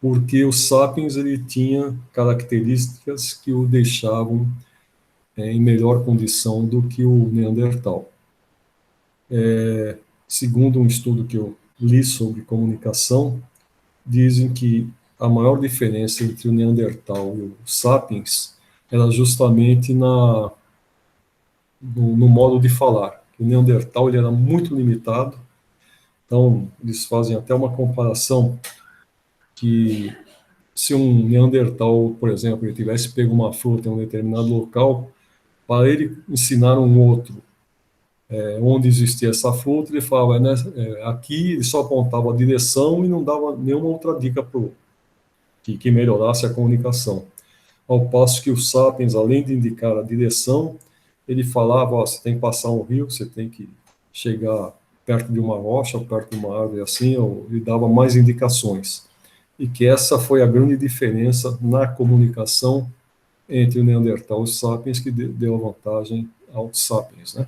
porque o sapiens ele tinha características que o deixavam em melhor condição do que o Neandertal. Segundo um estudo que eu li sobre comunicação, dizem que a maior diferença entre o Neandertal e o sapiens era justamente no modo de falar. O Neandertal ele era muito limitado, então eles fazem até uma comparação que se um Neandertal, por exemplo, ele tivesse pego uma fruta em um determinado local, para ele ensinar um outro onde existia essa fruta, ele falava, né, aqui ele só apontava a direção e não dava nenhuma outra dica que melhorasse a comunicação. Ao passo que o Sapiens, além de indicar a direção, ele falava, você tem que passar um rio, você tem que chegar perto de uma rocha, ou perto de uma árvore, assim, ou ele dava mais indicações. E que essa foi a grande diferença na comunicação entre o Neandertal e os Sapiens, que deu a vantagem aos Sapiens, né?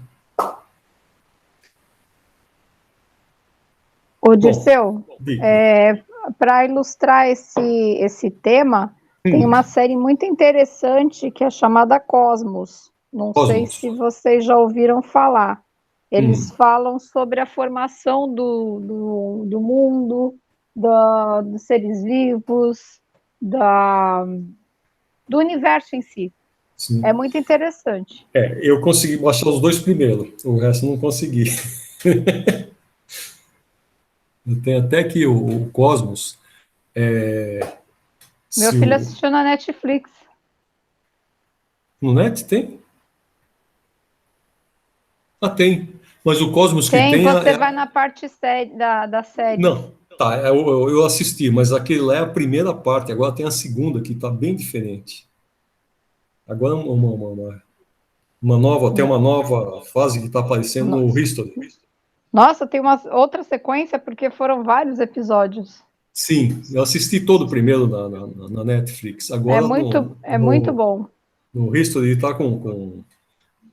Ô, Dirceu, para ilustrar esse tema, tem uma série muito interessante que é chamada Cosmos. Não sei se vocês já ouviram falar. Eles falam sobre a formação do mundo, dos seres vivos, do universo em si. Sim. É muito interessante. Eu consegui baixar os 2 primeiros, o resto não consegui. Eu tenho até que o Cosmos. Meu filho assistiu na Netflix. No Net tem? Tem. Mas o Cosmos que tem... Você vai na parte da série. Não, tá, eu assisti, mas aquele lá é a primeira parte, agora tem a segunda, que está bem diferente. Agora uma nova fase que está aparecendo no History. Nossa, tem uma outra sequência, porque foram vários episódios. Sim, eu assisti todo o primeiro na Netflix. Agora muito bom. No History está com...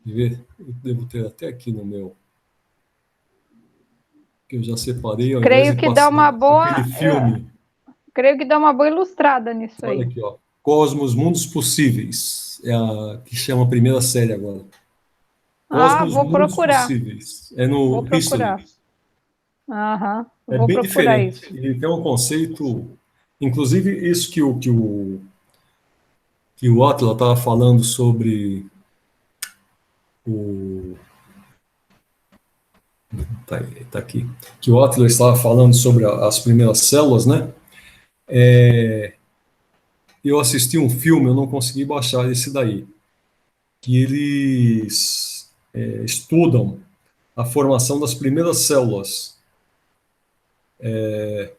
Eu devo ter até aqui no meu... que eu já separei. Creio que dá uma boa... filme. Creio que dá uma boa ilustrada nisso aí. Olha aqui, ó. Cosmos, Mundos Possíveis. É a que chama a primeira série agora. Cosmos, vou Mundos procurar. Possíveis. É no Vou procurar. History. Vou bem procurar diferente. isso. Ele tem um conceito... Inclusive, isso que o Átila estava falando sobre Tá aqui. Que o Átila estava falando sobre as primeiras células, né? Eu assisti um filme, eu não consegui baixar esse daí, que eles estudam a formação das primeiras células.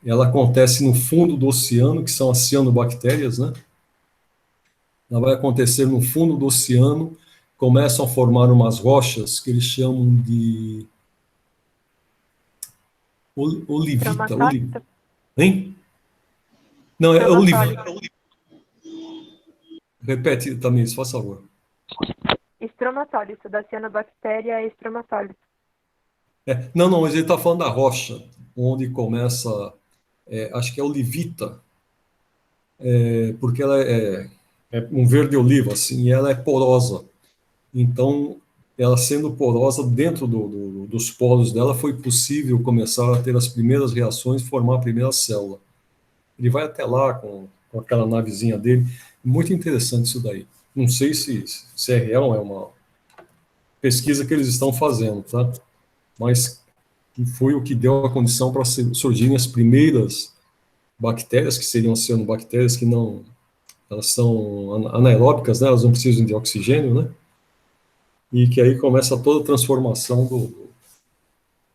Ela acontece no fundo do oceano, que são as cianobactérias, né? Ela vai acontecer no fundo do oceano, começam a formar umas rochas que eles chamam de olivita. Estromatólita? Hein? Não, é Estromatólita. olivita. Repete, Tamires, faz favor. Estromatólita, da cianobactéria é estromatólita. Não, mas ele está falando da rocha, onde começa, acho que é olivita, porque ela é um verde oliva, assim, e ela é porosa. Então, ela sendo porosa, dentro dos poros dela, foi possível começar a ter as primeiras reações, formar a primeira célula. Ele vai até lá com aquela navezinha dele. Muito interessante isso daí. Não sei se é real, é uma pesquisa que eles estão fazendo, tá? Mas que foi o que deu a condição para surgirem as primeiras bactérias, que seriam cianobactérias, que não, elas são anaeróbicas, né? Elas não precisam de oxigênio, né? E que aí começa toda a transformação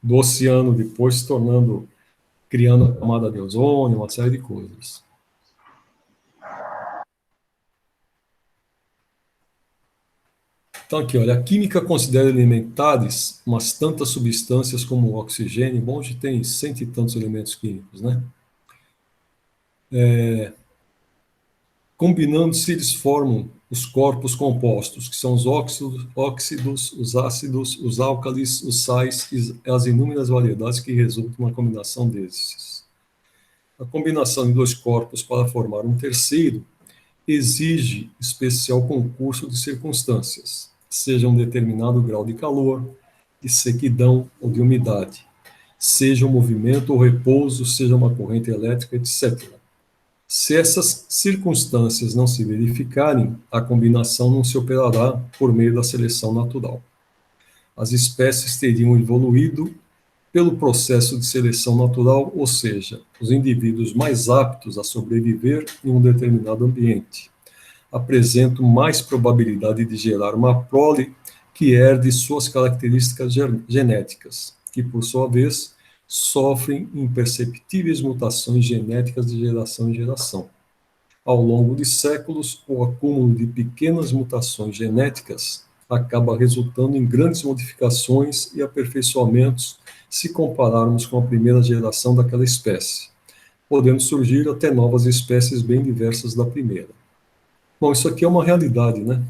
do oceano, depois se tornando, criando a camada de ozônio, uma série de coisas. Então aqui, olha, a química considera elementares umas tantas substâncias como o oxigênio. Bom, hoje tem 100 e tantos elementos químicos, né? Combinando-se, eles formam os corpos compostos, que são os óxidos, os ácidos, os álcalis, os sais e as inúmeras variedades que resultam na combinação desses. A combinação de dois corpos para formar um terceiro exige especial concurso de circunstâncias, seja um determinado grau de calor, de sequidão ou de umidade, seja um movimento ou repouso, seja uma corrente elétrica, etc. Se essas circunstâncias não se verificarem, a combinação não se operará por meio da seleção natural. As espécies teriam evoluído pelo processo de seleção natural, ou seja, os indivíduos mais aptos a sobreviver em um determinado ambiente apresentam mais probabilidade de gerar uma prole que herde suas características genéticas, que, por sua vez, sofrem imperceptíveis mutações genéticas de geração em geração. Ao longo de séculos, o acúmulo de pequenas mutações genéticas acaba resultando em grandes modificações e aperfeiçoamentos se compararmos com a primeira geração daquela espécie, podendo surgir até novas espécies bem diversas da primeira. Bom, isso aqui é uma realidade, né?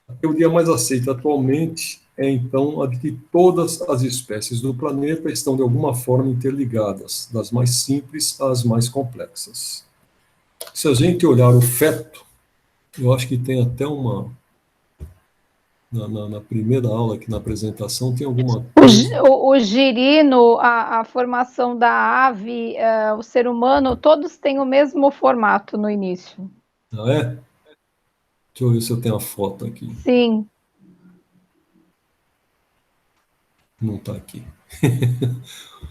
A teoria mais aceita atualmente é, então, a de que todas as espécies do planeta estão, de alguma forma, interligadas, das mais simples às mais complexas. Se a gente olhar o feto, eu acho que tem até uma... Na primeira aula, aqui na apresentação, tem alguma coisa... O girino, a formação da ave, o ser humano, todos têm o mesmo formato no início. Ah, é? Deixa eu ver se eu tenho a foto aqui. Sim. Não está aqui.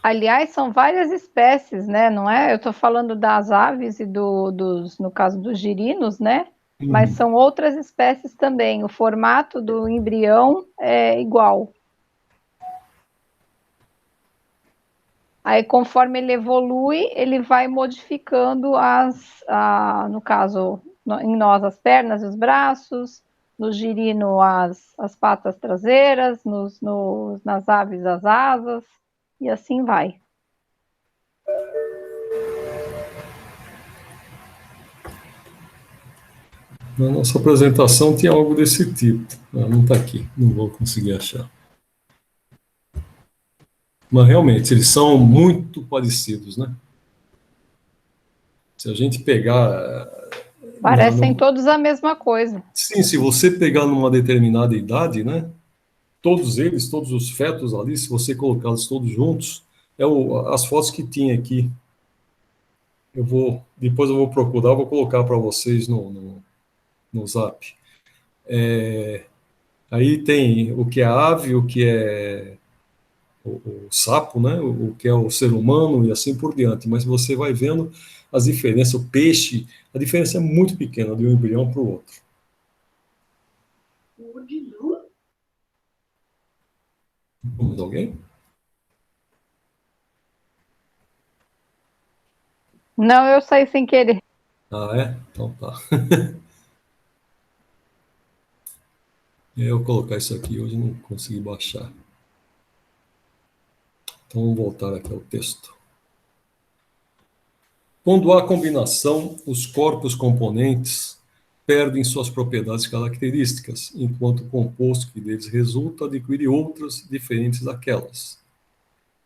Aliás, são várias espécies, né? Não é? Eu estou falando das aves e no caso dos girinos, né? Mas são outras espécies também. O formato do embrião é igual. Aí, conforme ele evolui, ele vai modificando no caso, em nós, as pernas e os braços, no girino, as patas traseiras, nas aves, as asas, e assim vai. Na nossa apresentação tinha algo desse tipo. Não está aqui, não vou conseguir achar. Mas realmente, eles são muito parecidos, né? Se a gente pegar... Parecem todos a mesma coisa. Sim, se você pegar numa determinada idade, né? Todos eles, todos os fetos ali, se você colocá-los todos juntos, as fotos que tinha aqui. Depois eu vou procurar, vou colocar para vocês no Zap. Aí tem o que é ave, o que é o sapo, né? O que é o ser humano e assim por diante. Mas você vai vendo as diferenças. O peixe, a diferença é muito pequena de um embrião para o outro. Mais alguém? Não, eu saí sem querer. Ah, é? Então tá. Eu vou colocar isso aqui, hoje não consegui baixar. Então vamos voltar aqui ao texto. Quando há combinação, os corpos componentes perdem suas propriedades características, enquanto o composto que deles resulta adquire outras diferentes daquelas.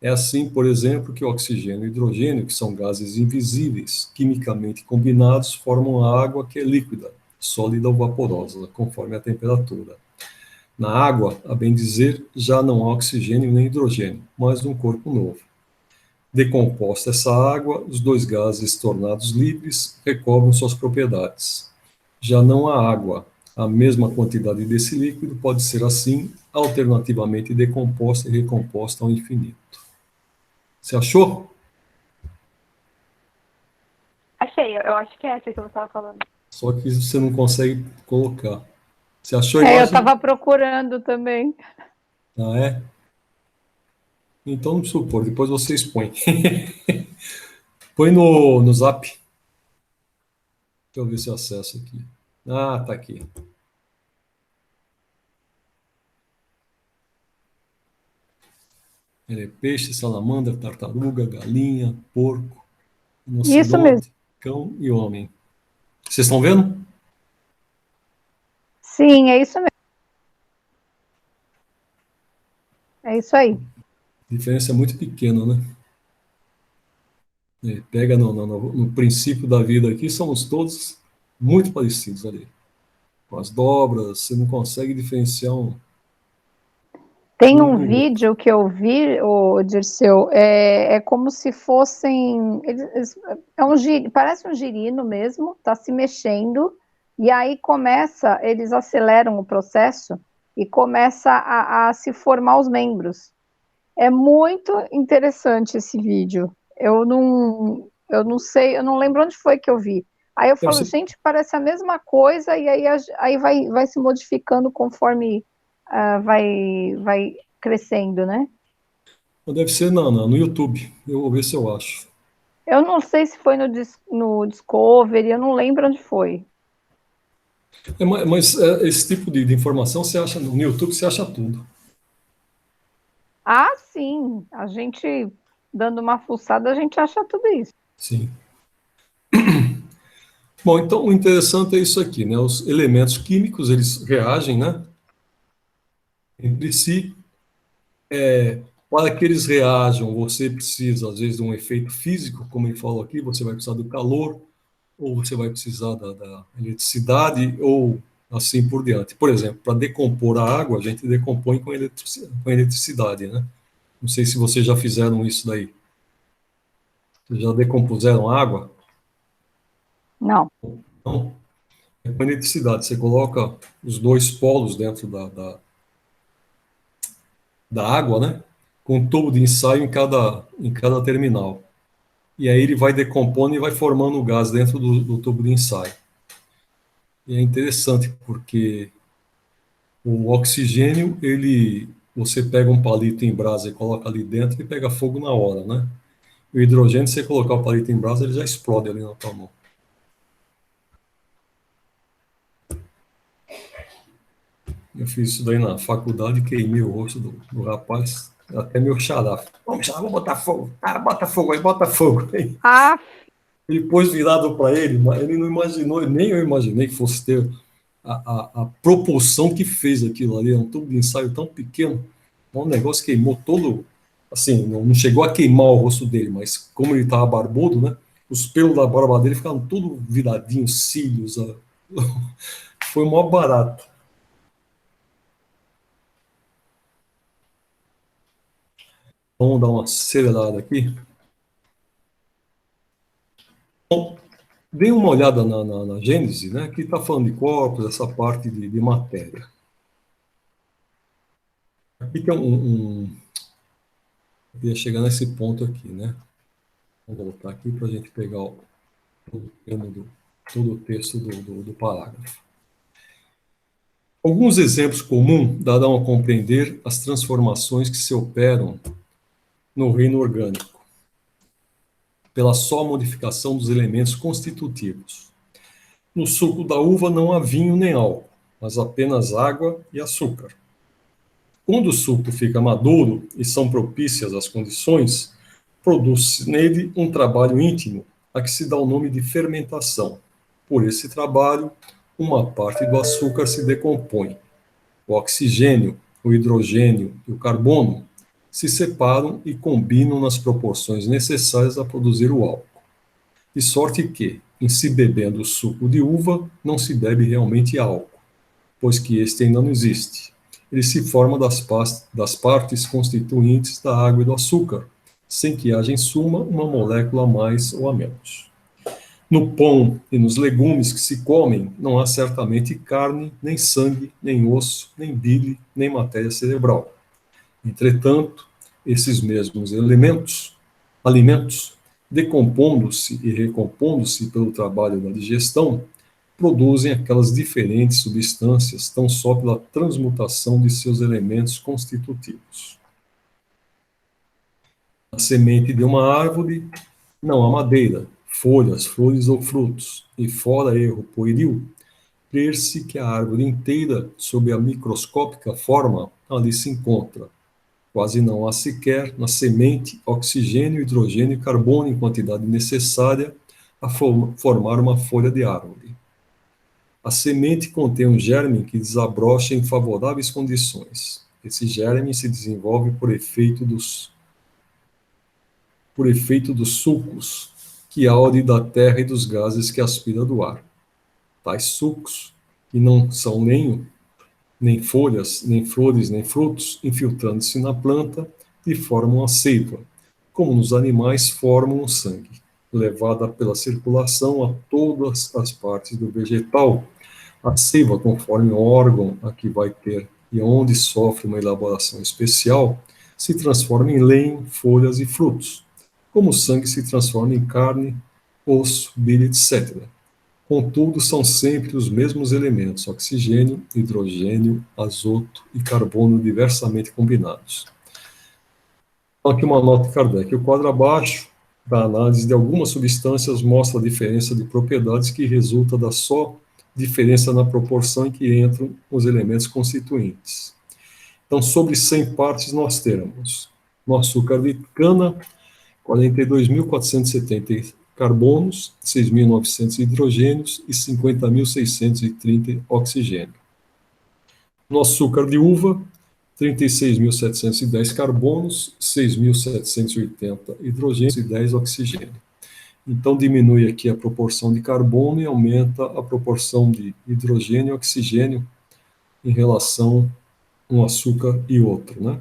É assim, por exemplo, que o oxigênio e o hidrogênio, que são gases invisíveis, quimicamente combinados, formam a água que é líquida, sólida ou vaporosa, conforme a temperatura. Na água, a bem dizer, já não há oxigênio nem hidrogênio, mas um corpo novo. Decomposta essa água, os dois gases tornados livres recobram suas propriedades. Já não há água. A mesma quantidade desse líquido pode ser, assim, alternativamente decomposta e recomposta ao infinito. Você achou? Achei, eu acho que é essa que você estava falando. Só que você não consegue colocar. Você achou a Eu imagem? estava procurando também. Ah, é? Então não precisa pôr, depois você expõe. Põe no Zap. Deixa eu ver se eu acesso aqui. Ah, tá aqui. Peixe, salamandra, tartaruga, galinha, porco, Isso mesmo. rinoceronte, cão e homem. Vocês estão vendo? Sim, é isso mesmo. É isso aí. A diferença é muito pequena, né? Pega no princípio da vida aqui, somos todos muito parecidos ali. Com as dobras, você não consegue diferenciar um Tem um do outro. vídeo que eu vi, o Dirceu, é como se fossem. É parece um girino mesmo, está se mexendo, e aí começa, eles aceleram o processo e começa a se formar os membros. É muito interessante esse vídeo. Eu não sei, eu não lembro onde foi que eu vi. Aí eu Deve falo, ser, gente, parece a mesma coisa, e aí vai se modificando conforme vai crescendo, né? deve ser no YouTube. Eu vou ver se eu acho. Eu não sei se foi no Discovery, eu não lembro onde foi. Mas esse tipo de informação você acha no YouTube, você acha tudo. Ah, sim, a gente dando uma fuçada, a gente acha tudo isso. Sim. Bom, então o interessante é isso aqui, né? Os elementos químicos, eles reagem, né, entre si. Para que eles reajam, você precisa, às vezes, de um efeito físico, como ele falou aqui, você vai precisar do calor, ou você vai precisar da eletricidade, ou assim por diante. Por exemplo, para decompor a água, a gente decompõe com eletricidade, né? Não sei se vocês já fizeram isso daí. Vocês já decompuseram água? Não. Não? É com eletricidade. Você coloca os dois polos dentro da água, né? Com um tubo de ensaio em cada terminal. E aí ele vai decompondo e vai formando o gás dentro do tubo de ensaio. E é interessante porque o oxigênio, você pega um palito em brasa e coloca ali dentro e pega fogo na hora, né? E o hidrogênio, se você colocar o palito em brasa, ele já explode ali na tua mão. Eu fiz isso daí na faculdade, queimei o rosto do rapaz, até meu xará. Vamos, xará, vamos botar fogo. Cara, bota fogo aí, bota fogo aí. Ah, Depois virado para ele, mas ele não imaginou, nem eu imaginei que fosse ter a propulsão que fez aquilo ali. É um tubo de ensaio tão pequeno, um negócio que queimou todo. Assim, não chegou a queimar o rosto dele, mas como ele estava barbudo, né? Os pelos da barba dele ficaram tudo viradinhos, cílios. Foi mó barato. Vamos dar uma acelerada aqui. Bom, dê uma olhada na Gênese, né? Que está falando de corpos, essa parte de matéria. Aqui tem eu ia chegar nesse ponto aqui, né? Vou voltar aqui para a gente pegar todo o texto do parágrafo. Alguns exemplos comuns darão a compreender as transformações que se operam no reino orgânico, pela só modificação dos elementos constitutivos. No suco da uva não há vinho nem álcool, mas apenas água e açúcar. Quando o suco fica maduro e são propícias as condições, produz-se nele um trabalho íntimo, a que se dá o nome de fermentação. Por esse trabalho, uma parte do açúcar se decompõe. O oxigênio, o hidrogênio e o carbono se separam e combinam nas proporções necessárias a produzir o álcool. De sorte que, em se bebendo o suco de uva, não se bebe realmente álcool, pois que este ainda não existe. Ele se forma das partes constituintes da água e do açúcar, sem que haja em suma uma molécula a mais ou a menos. No pão e nos legumes que se comem, não há certamente carne, nem sangue, nem osso, nem bile, nem matéria cerebral. Entretanto, esses mesmos alimentos, decompondo-se e recompondo-se pelo trabalho da digestão, produzem aquelas diferentes substâncias tão só pela transmutação de seus elementos constitutivos. Na semente de uma árvore não há madeira, folhas, flores ou frutos, e fora erro pueril, crer-se que a árvore inteira, sob a microscópica forma, ali se encontra. Quase não há sequer na semente oxigênio, hidrogênio e carbono em quantidade necessária a formar uma folha de árvore. A semente contém um germe que desabrocha em favoráveis condições. Esse germe se desenvolve por efeito dos sucos que aure da terra e dos gases que aspira do ar. Tais sucos, que não são nem folhas, nem flores, nem frutos, infiltrando-se na planta, e formam a seiva, como nos animais formam o sangue, levada pela circulação a todas as partes do vegetal. A seiva, conforme o órgão a que vai ter e onde sofre uma elaboração especial, se transforma em lenho, folhas e frutos, como o sangue se transforma em carne, osso, bile, etc. Contudo, são sempre os mesmos elementos, oxigênio, hidrogênio, azoto e carbono diversamente combinados. Então, aqui uma nota de Kardec. O quadro abaixo da análise de algumas substâncias mostra a diferença de propriedades que resulta da só diferença na proporção em que entram os elementos constituintes. Então, sobre 100 partes, nós temos no açúcar de cana, 42.470 carbonos, 6.900 hidrogênios e 50.630 oxigênio. No açúcar de uva, 36.710 carbonos, 6.780 hidrogênios e 10 oxigênio. Então, diminui aqui a proporção de carbono e aumenta a proporção de hidrogênio e oxigênio em relação a um açúcar e outro, né?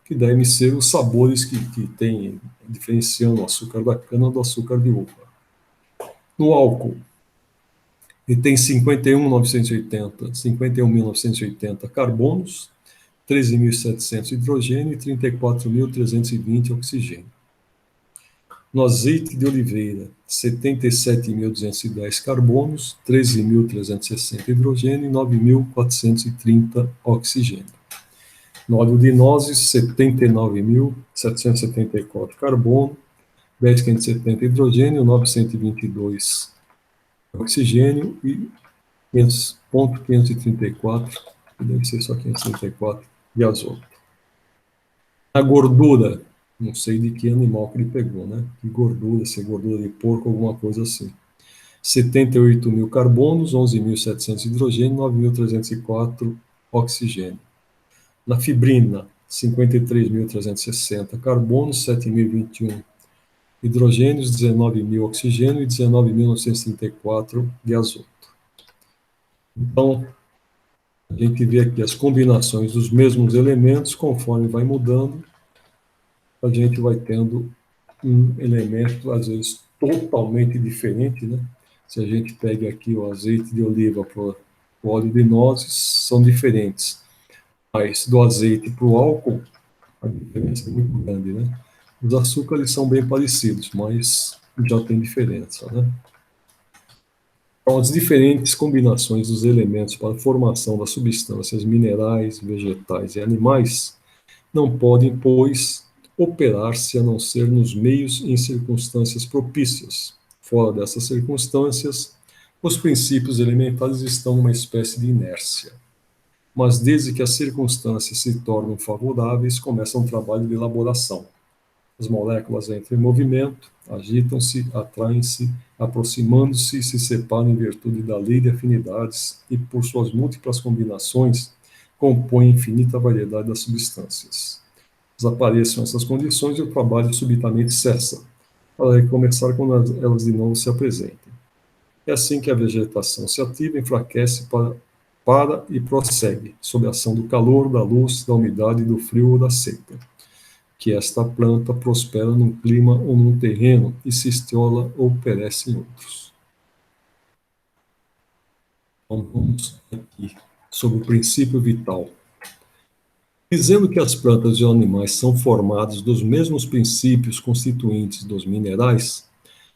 Que devem ser os sabores que tem, diferenciando o açúcar da cana do açúcar de uva. No álcool, ele tem 51.980 carbonos, 13.700 hidrogênio e 34.320 oxigênio. No azeite de oliveira, 77.210 carbonos, 13.360 hidrogênio e 9.430 oxigênio. No óleo de nozes, 79.774 carbono, 10.570 hidrogênio, 922 oxigênio e 534, deve ser só 534 de azoto. A gordura, não sei de que animal que ele pegou, né? Que gordura, se é gordura de porco, alguma coisa assim. 78.000 carbonos, 11.700 hidrogênio, 9.304 oxigênio. Na fibrina, 53.360 carbonos, 7.021 hidrogênios, 19.000 oxigênio e 19.934 de azoto. Então, a gente vê aqui as combinações dos mesmos elementos, conforme vai mudando, a gente vai tendo um elemento, às vezes, totalmente diferente, né? Se a gente pega aqui o azeite de oliva para o óleo de nozes, são diferentes. Mas do azeite para o álcool, a diferença é muito grande, né? Os açúcares são bem parecidos, mas já tem diferença, né? Então, as diferentes combinações dos elementos para a formação das substâncias minerais, vegetais e animais não podem, pois, operar-se a não ser nos meios e em circunstâncias propícias. Fora dessas circunstâncias, os princípios elementares estão numa espécie de inércia. Mas desde que as circunstâncias se tornam favoráveis, começa um trabalho de elaboração. As moléculas entram em movimento, agitam-se, atraem-se, aproximando-se e se separam em virtude da lei de afinidades e, por suas múltiplas combinações, compõem infinita variedade das substâncias. Desapareçam essas condições e o trabalho subitamente cessa, para recomeçar quando elas de novo se apresentem. É assim que a vegetação se ativa, enfraquece para e prossegue, sob a ação do calor, da luz, da umidade, do frio ou da seca. Que esta planta prospera num clima ou num terreno e se estiola ou perece em outros. Então, vamos aqui sobre o princípio vital. Dizendo que as plantas e os animais são formados dos mesmos princípios constituintes dos minerais,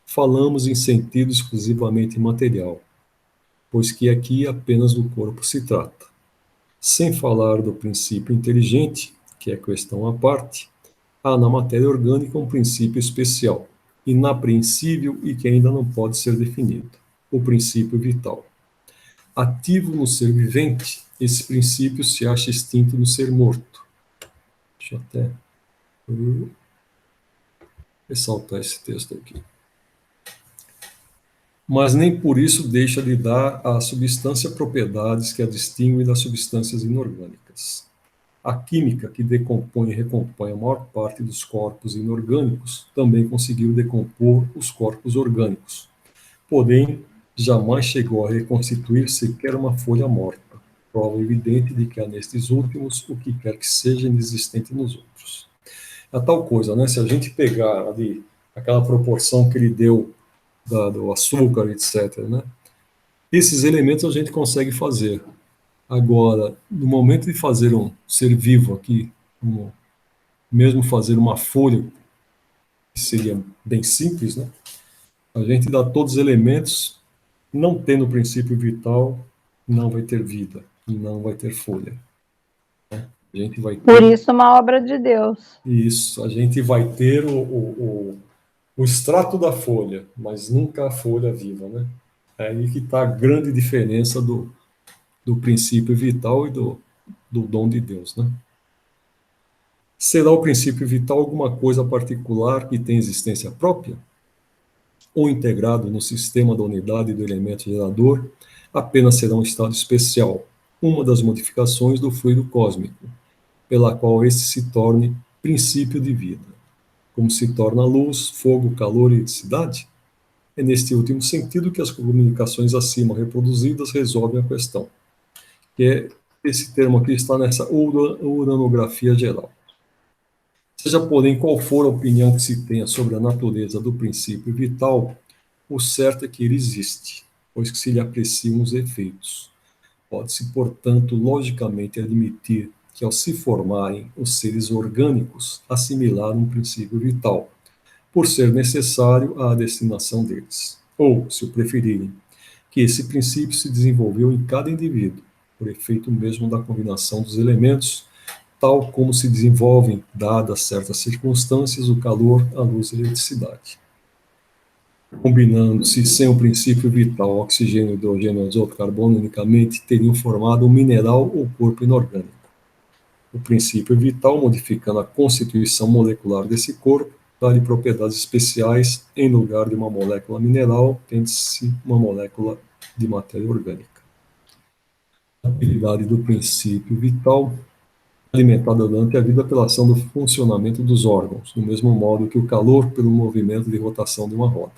falamos em sentido exclusivamente material, pois que aqui apenas do corpo se trata. Sem falar do princípio inteligente, que é questão à parte, há na matéria orgânica um princípio especial, inapreensível e que ainda não pode ser definido, o princípio vital. Ativo no ser vivente, esse princípio se acha extinto no ser morto. Deixa eu até ressaltar esse texto aqui. Mas nem por isso deixa de dar à substância propriedades que a distinguem das substâncias inorgânicas. A química, que decompõe e recompõe a maior parte dos corpos inorgânicos, também conseguiu decompor os corpos orgânicos. Porém, jamais chegou a reconstituir sequer uma folha morta, prova evidente de que há nestes últimos o que quer que seja inexistente nos outros. É tal coisa, né? Se a gente pegar ali aquela proporção que ele deu do açúcar, etc., né? Esses elementos a gente consegue fazer. Agora, no momento de fazer um ser vivo aqui, mesmo fazer uma folha, que seria bem simples, né? A gente dá todos os elementos, não tendo o princípio vital, não vai ter vida, e não vai ter folha. A gente vai ter... Por isso, uma obra de Deus. Isso, a gente vai ter o extrato da folha, mas nunca a folha viva, né? É aí que está a grande diferença do princípio vital e do dom de Deus, né? Será o princípio vital alguma coisa particular que tem existência própria? Ou integrado no sistema da unidade do elemento gerador, apenas será um estado especial, uma das modificações do fluido cósmico, pela qual esse se torne princípio de vida, como se torna luz, fogo, calor e eletricidade? É neste último sentido que as comunicações acima reproduzidas resolvem a questão, que é esse termo aqui está nessa uranografia geral. Seja, porém, qual for a opinião que se tenha sobre a natureza do princípio vital, o certo é que ele existe, pois que se lhe apreciam os efeitos. Pode-se, portanto, logicamente admitir que, ao se formarem os seres orgânicos, assimilaram um princípio vital, por ser necessário à destinação deles. Ou, se o preferirem, que esse princípio se desenvolveu em cada indivíduo, por efeito mesmo da combinação dos elementos, tal como se desenvolvem, dadas certas circunstâncias, o calor, a luz e a eletricidade. Combinando-se sem o princípio vital, oxigênio, hidrogênio, azoto, carbono, unicamente, teriam formado um mineral ou corpo inorgânico. O princípio vital, modificando a constituição molecular desse corpo, dá-lhe propriedades especiais em lugar de uma molécula mineral, tende-se uma molécula de matéria orgânica. A atividade do princípio vital, alimentada durante a vida pela ação do funcionamento dos órgãos, do mesmo modo que o calor pelo movimento de rotação de uma roda.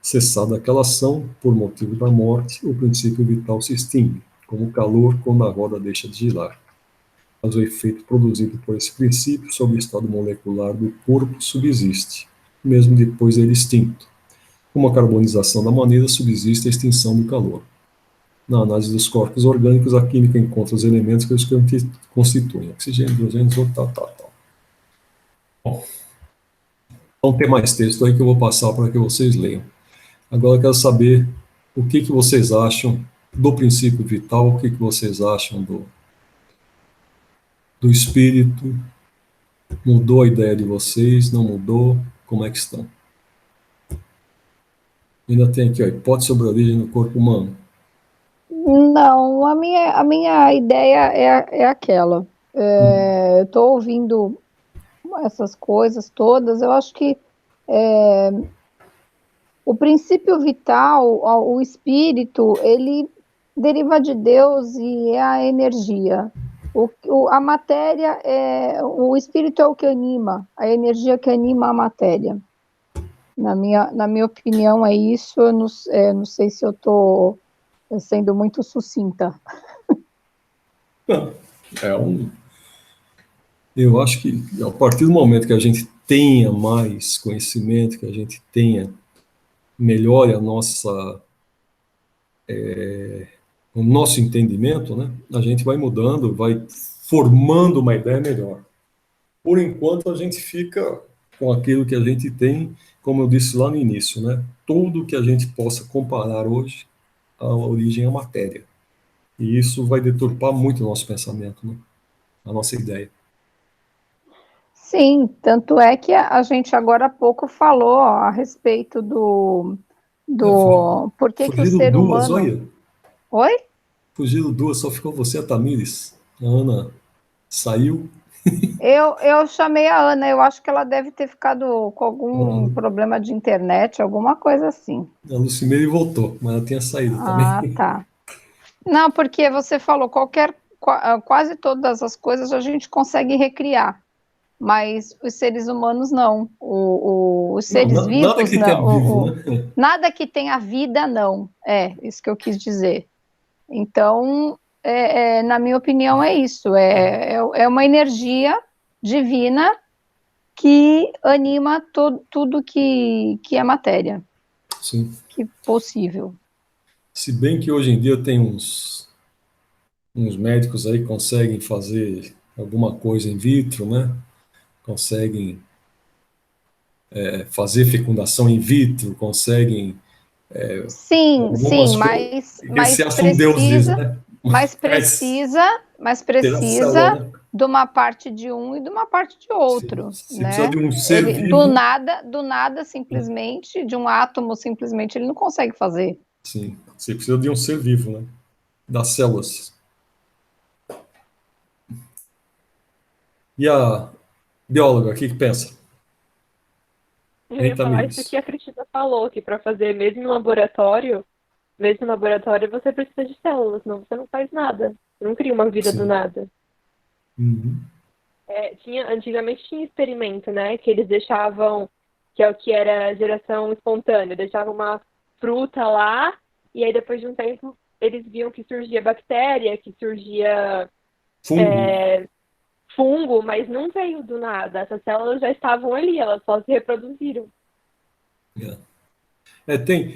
Cessada aquela ação, por motivo da morte, o princípio vital se extingue, como o calor quando a roda deixa de girar. Mas o efeito produzido por esse princípio sobre o estado molecular do corpo subsiste, mesmo depois dele extinto. Como a carbonização da maneira subsiste a extinção do calor. Na análise dos corpos orgânicos, a química encontra os elementos que os constituem: oxigênio, hidrogênio, azoto, tal. Bom, então tem mais texto aí que eu vou passar para que vocês leiam. Agora eu quero saber O que que vocês acham do princípio vital? O que que vocês acham do espírito? Mudou a ideia de vocês? Não mudou? Como é que estão? Ainda tem aqui, ó, hipótese sobre a origem do corpo humano. Não, a minha ideia é aquela. Eu estou ouvindo essas coisas todas, eu acho que o princípio vital, o espírito, ele deriva de Deus e é a energia. A matéria, o espírito é o que anima, a energia que anima a matéria. Na minha opinião, é isso. Eu não sei se eu estou sendo muito sucinta. Não, eu acho que a partir do momento que a gente tenha mais conhecimento, que a gente tenha, melhore o nosso entendimento, né? A gente vai mudando, vai formando uma ideia melhor. Por enquanto, a gente fica com aquilo que a gente tem, como eu disse lá no início, né? Tudo que a gente possa comparar hoje, a origem é a matéria. E isso vai deturpar muito o nosso pensamento, né? A nossa ideia. Sim, tanto é que a gente agora há pouco falou a respeito do por que o Fugiram ser duas, humano. olha. Oi? Fugiram duas, só ficou você e a Tamires. A Ana saiu. Eu chamei a Ana, eu acho que ela deve ter ficado com algum problema de internet, alguma coisa assim. A Lucimere voltou, mas ela tinha saído também. Ah, tá. Não, porque você falou quase todas as coisas a gente consegue recriar, mas os seres humanos não. Os Não, seres nada vivos que tenha não. vivo, né? Nada que tenha vida não. É isso que eu quis dizer. Então, na minha opinião, é isso. É uma energia divina que anima tudo que é matéria, Sim. que possível. Se bem que hoje em dia tem uns médicos aí que conseguem fazer alguma coisa in vitro, né? Conseguem fazer fecundação in vitro, conseguem Sim, algumas sim, coisas. mas Se acha um deus disso, precisa, né? mas Mas precisa, mas ter a célula, precisa né? de uma parte de um e de uma parte de outro, Se precisa né? de um ser Ele do vivo, nada, do nada, simplesmente, de um átomo, simplesmente, ele não consegue fazer. sim, você precisa de um ser vivo, né? Das células. E a bióloga, o que pensa? Eu Hein, ia falar isso Tamires? que a Cristina falou, que para fazer mesmo em laboratório você precisa de células, senão você não faz nada. Você não cria uma vida do Sim. nada. Uhum. Antigamente tinha experimento, né? Que eles deixavam, que é o que era geração espontânea, deixavam uma fruta lá, e aí depois de um tempo eles viam que surgia bactéria, que surgia Fungo. fungo, mas não veio do nada. Essas células já estavam ali, elas só se reproduziram.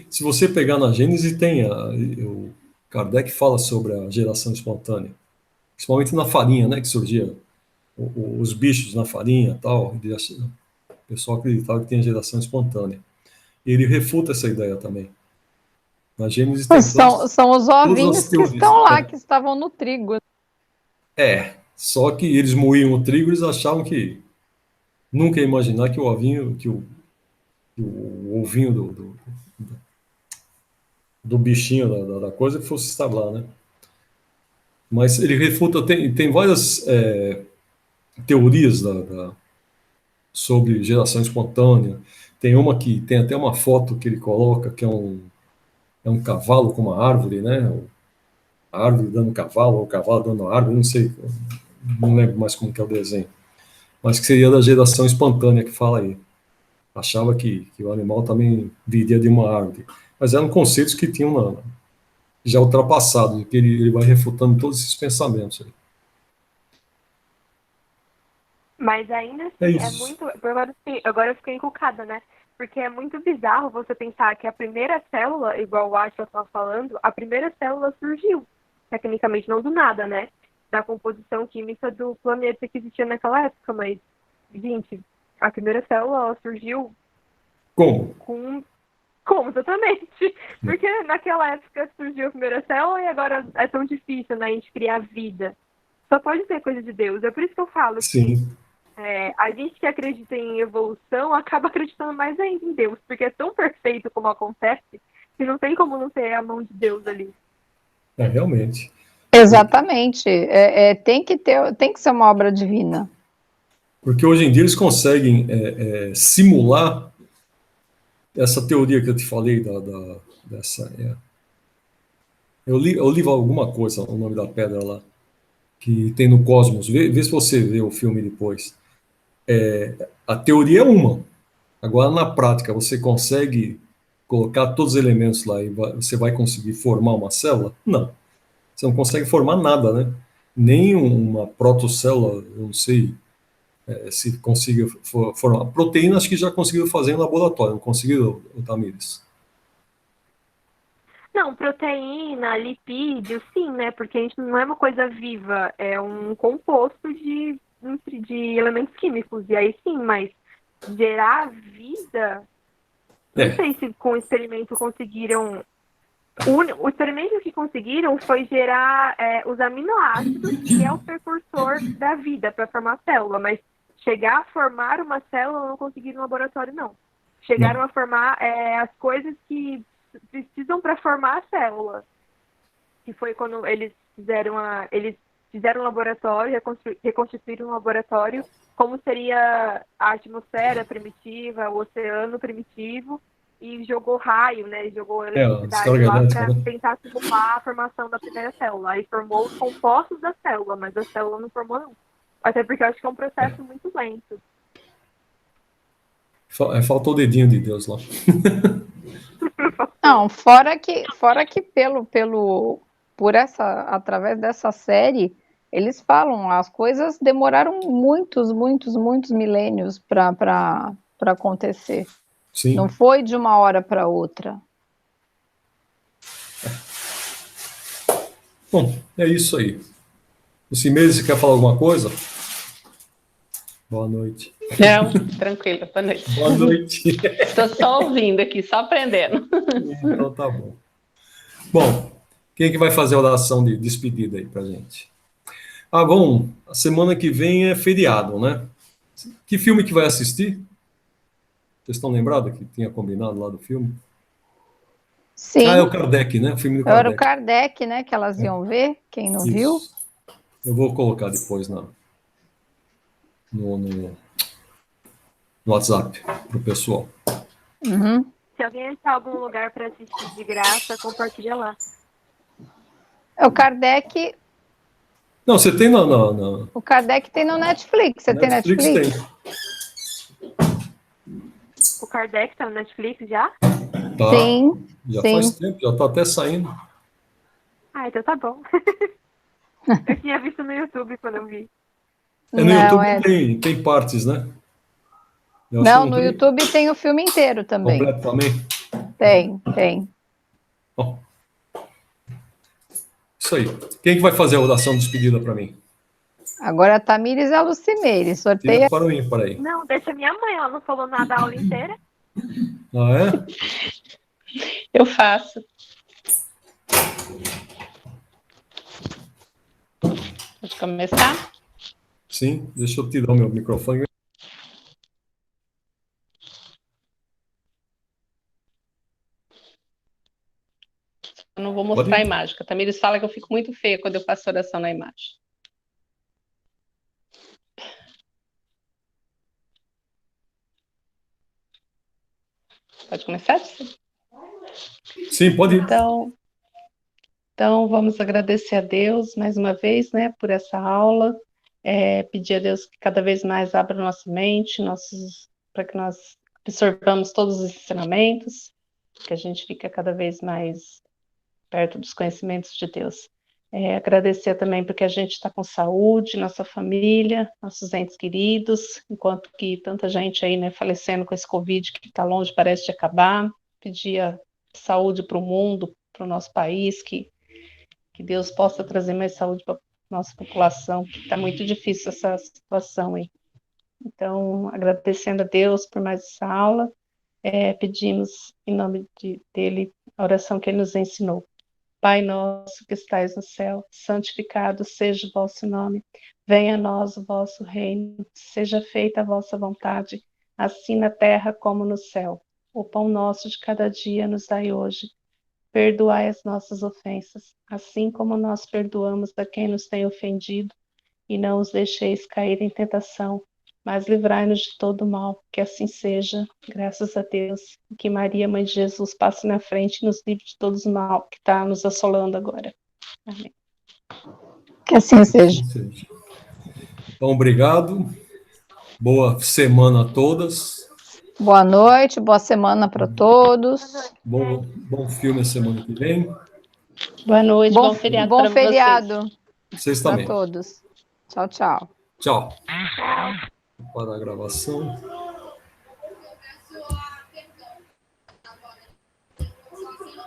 Se você pegar na Gênese, o Kardec fala sobre a geração espontânea, principalmente na farinha, né, que surgia os bichos na farinha e tal, o pessoal acreditava que tinha geração espontânea. E ele refuta essa ideia também. Na Gênese tem São os todas as ovinhos que teorias. estão lá, que estavam no trigo. Só que eles moíam o trigo e eles achavam que nunca ia imaginar que o ovinho, que o ovinho do bichinho da coisa fosse estar lá, né? Mas ele refuta, tem várias teorias sobre geração espontânea. Tem uma que tem até uma foto que ele coloca, que é um cavalo com uma árvore, né? A árvore dando cavalo, ou o cavalo dando árvore, não sei, não lembro mais como que é o desenho. Mas que seria da geração espontânea que fala aí. Achava que o animal também viria de uma árvore. Mas eram conceitos que tinham já ultrapassados, que ele vai refutando todos esses pensamentos aí. Mas ainda É assim, é isso. muito. Agora eu fiquei encucada, né? Porque é muito bizarro você pensar que a primeira célula, igual o Atlas estava falando, a primeira célula surgiu, tecnicamente não do nada, né? Da composição química do planeta que existia naquela época. Mas, gente, a primeira célula ela surgiu Como? com Como, exatamente? Porque naquela época surgiu a primeira célula e agora é tão difícil, né, a gente criar vida. Só pode ser coisa de Deus. É por isso que eu falo que Sim, a gente que acredita em evolução acaba acreditando mais ainda em Deus, porque é tão perfeito como acontece que não tem como não ter a mão de Deus ali. realmente. Exatamente. Tem que ser uma obra divina. Porque hoje em dia eles conseguem simular essa teoria que eu te falei dessa. Eu li alguma coisa, o nome da pedra lá, que tem no Cosmos. Vê se você vê o filme depois. A teoria é uma. Agora, na prática, você consegue colocar todos os elementos lá e você vai conseguir formar uma célula? Não. Você não consegue formar nada, né? Nem uma protocélula, eu não sei se consiga formar. Proteína, acho que já conseguiu fazer em laboratório, não conseguiu, Tamires? Não, proteína, lipídio, sim, né? Porque a gente não é uma coisa viva, é um composto de elementos químicos. E aí sim, mas gerar vida, não É, sei se com o experimento conseguiram. O experimento que conseguiram foi gerar os aminoácidos, que é o precursor da vida para formar célula, mas chegar a formar uma célula não conseguiram no laboratório, não. Chegaram não. a formar as coisas que precisam para formar a célula, que foi quando eles fizeram um laboratório, reconstituíram um laboratório, como seria a atmosfera primitiva, o oceano primitivo, e jogou raio, né? Jogou A eletricidade descarga lá elétrica, para né? tentar simular a formação da primeira célula. Aí formou os compostos da célula, mas a célula não formou, não. Até porque eu acho que é um processo muito lento. Faltou o dedinho de Deus lá. Não, fora que através dessa série, eles falam, as coisas demoraram muitos milênios para acontecer. Não Sim. foi de uma hora para outra. Bom, é isso aí. Esse mês, você quer falar alguma coisa? Boa noite. Não, tranquilo, boa noite. Boa noite. Estou só ouvindo aqui, só aprendendo. Então tá bom. Bom, quem é que vai fazer a oração de despedida aí pra gente? Ah, bom, a semana que vem é feriado, né? Que filme que vai assistir? Vocês estão lembrados que tinha combinado lá do filme? Ah, é o Sim, Kardec, né? O filme do era o Kardec. Kardec, né, que elas iam ver, quem não viu. Isso. Eu vou colocar depois no WhatsApp pro pessoal. Uhum. Se alguém achar algum lugar para assistir de graça, compartilha lá. O Kardec, Não, você tem na o Kardec tem no Netflix. Você tem Netflix? Netflix? Tem. O Kardec tá no Netflix já? Tá. Sim, Já sim. faz tempo, já tá até saindo. Ah, então tá bom. Eu tinha visto no YouTube quando eu vi. No Não, YouTube tem partes, né? Eu acho que Não, no tem YouTube tem o filme inteiro também. completo também. Tem. Bom, isso aí. Quem que vai fazer a oração de despedida para mim? Agora a Tamires e a Lucimeire. Tira Sorteia. para mim, para aí. Não, deixa minha mãe, ela não falou nada a aula inteira. Ah, é? Eu faço. Pode começar? Sim, deixa eu tirar o meu microfone. Eu não vou Pode mostrar a ir. imagem, porque a Tamires fala que eu fico muito feia quando eu faço oração na imagem. Pode começar, Cícero? Sim, pode ir. Então, vamos agradecer a Deus mais uma vez, né, por essa aula. Pedir a Deus que cada vez mais abra nossa mente, para que nós absorvamos todos os ensinamentos, que a gente fique cada vez mais perto dos conhecimentos de Deus. Agradecer também porque a gente está com saúde, nossa família, nossos entes queridos, enquanto que tanta gente aí, né, falecendo com esse Covid que está longe, parece de acabar. Pedir a saúde para o mundo, para o nosso país, que Deus possa trazer mais saúde para a nossa população, que está muito difícil essa situação aí. Então, agradecendo a Deus por mais essa aula, pedimos em nome dele a oração que ele nos ensinou. Pai nosso que estais no céu, santificado seja o vosso nome. Venha a nós o vosso reino, seja feita a vossa vontade, assim na terra como no céu. O pão nosso de cada dia nos dai hoje. Perdoai as nossas ofensas, assim como nós perdoamos a quem nos tem ofendido, e não os deixeis cair em tentação, mas livrai-nos de todo mal, que assim seja, graças a Deus, e que Maria, Mãe de Jesus, passe na frente e nos livre de todo o mal que está nos assolando agora. Amém. Que assim seja. Então, obrigado. Boa semana a todas. Boa noite, boa semana para todos. Bom filme a semana que vem. Boa noite, bom feriado para vocês. Bom feriado Vocês para também. todos. Tchau, tchau. Tchau. Para a gravação.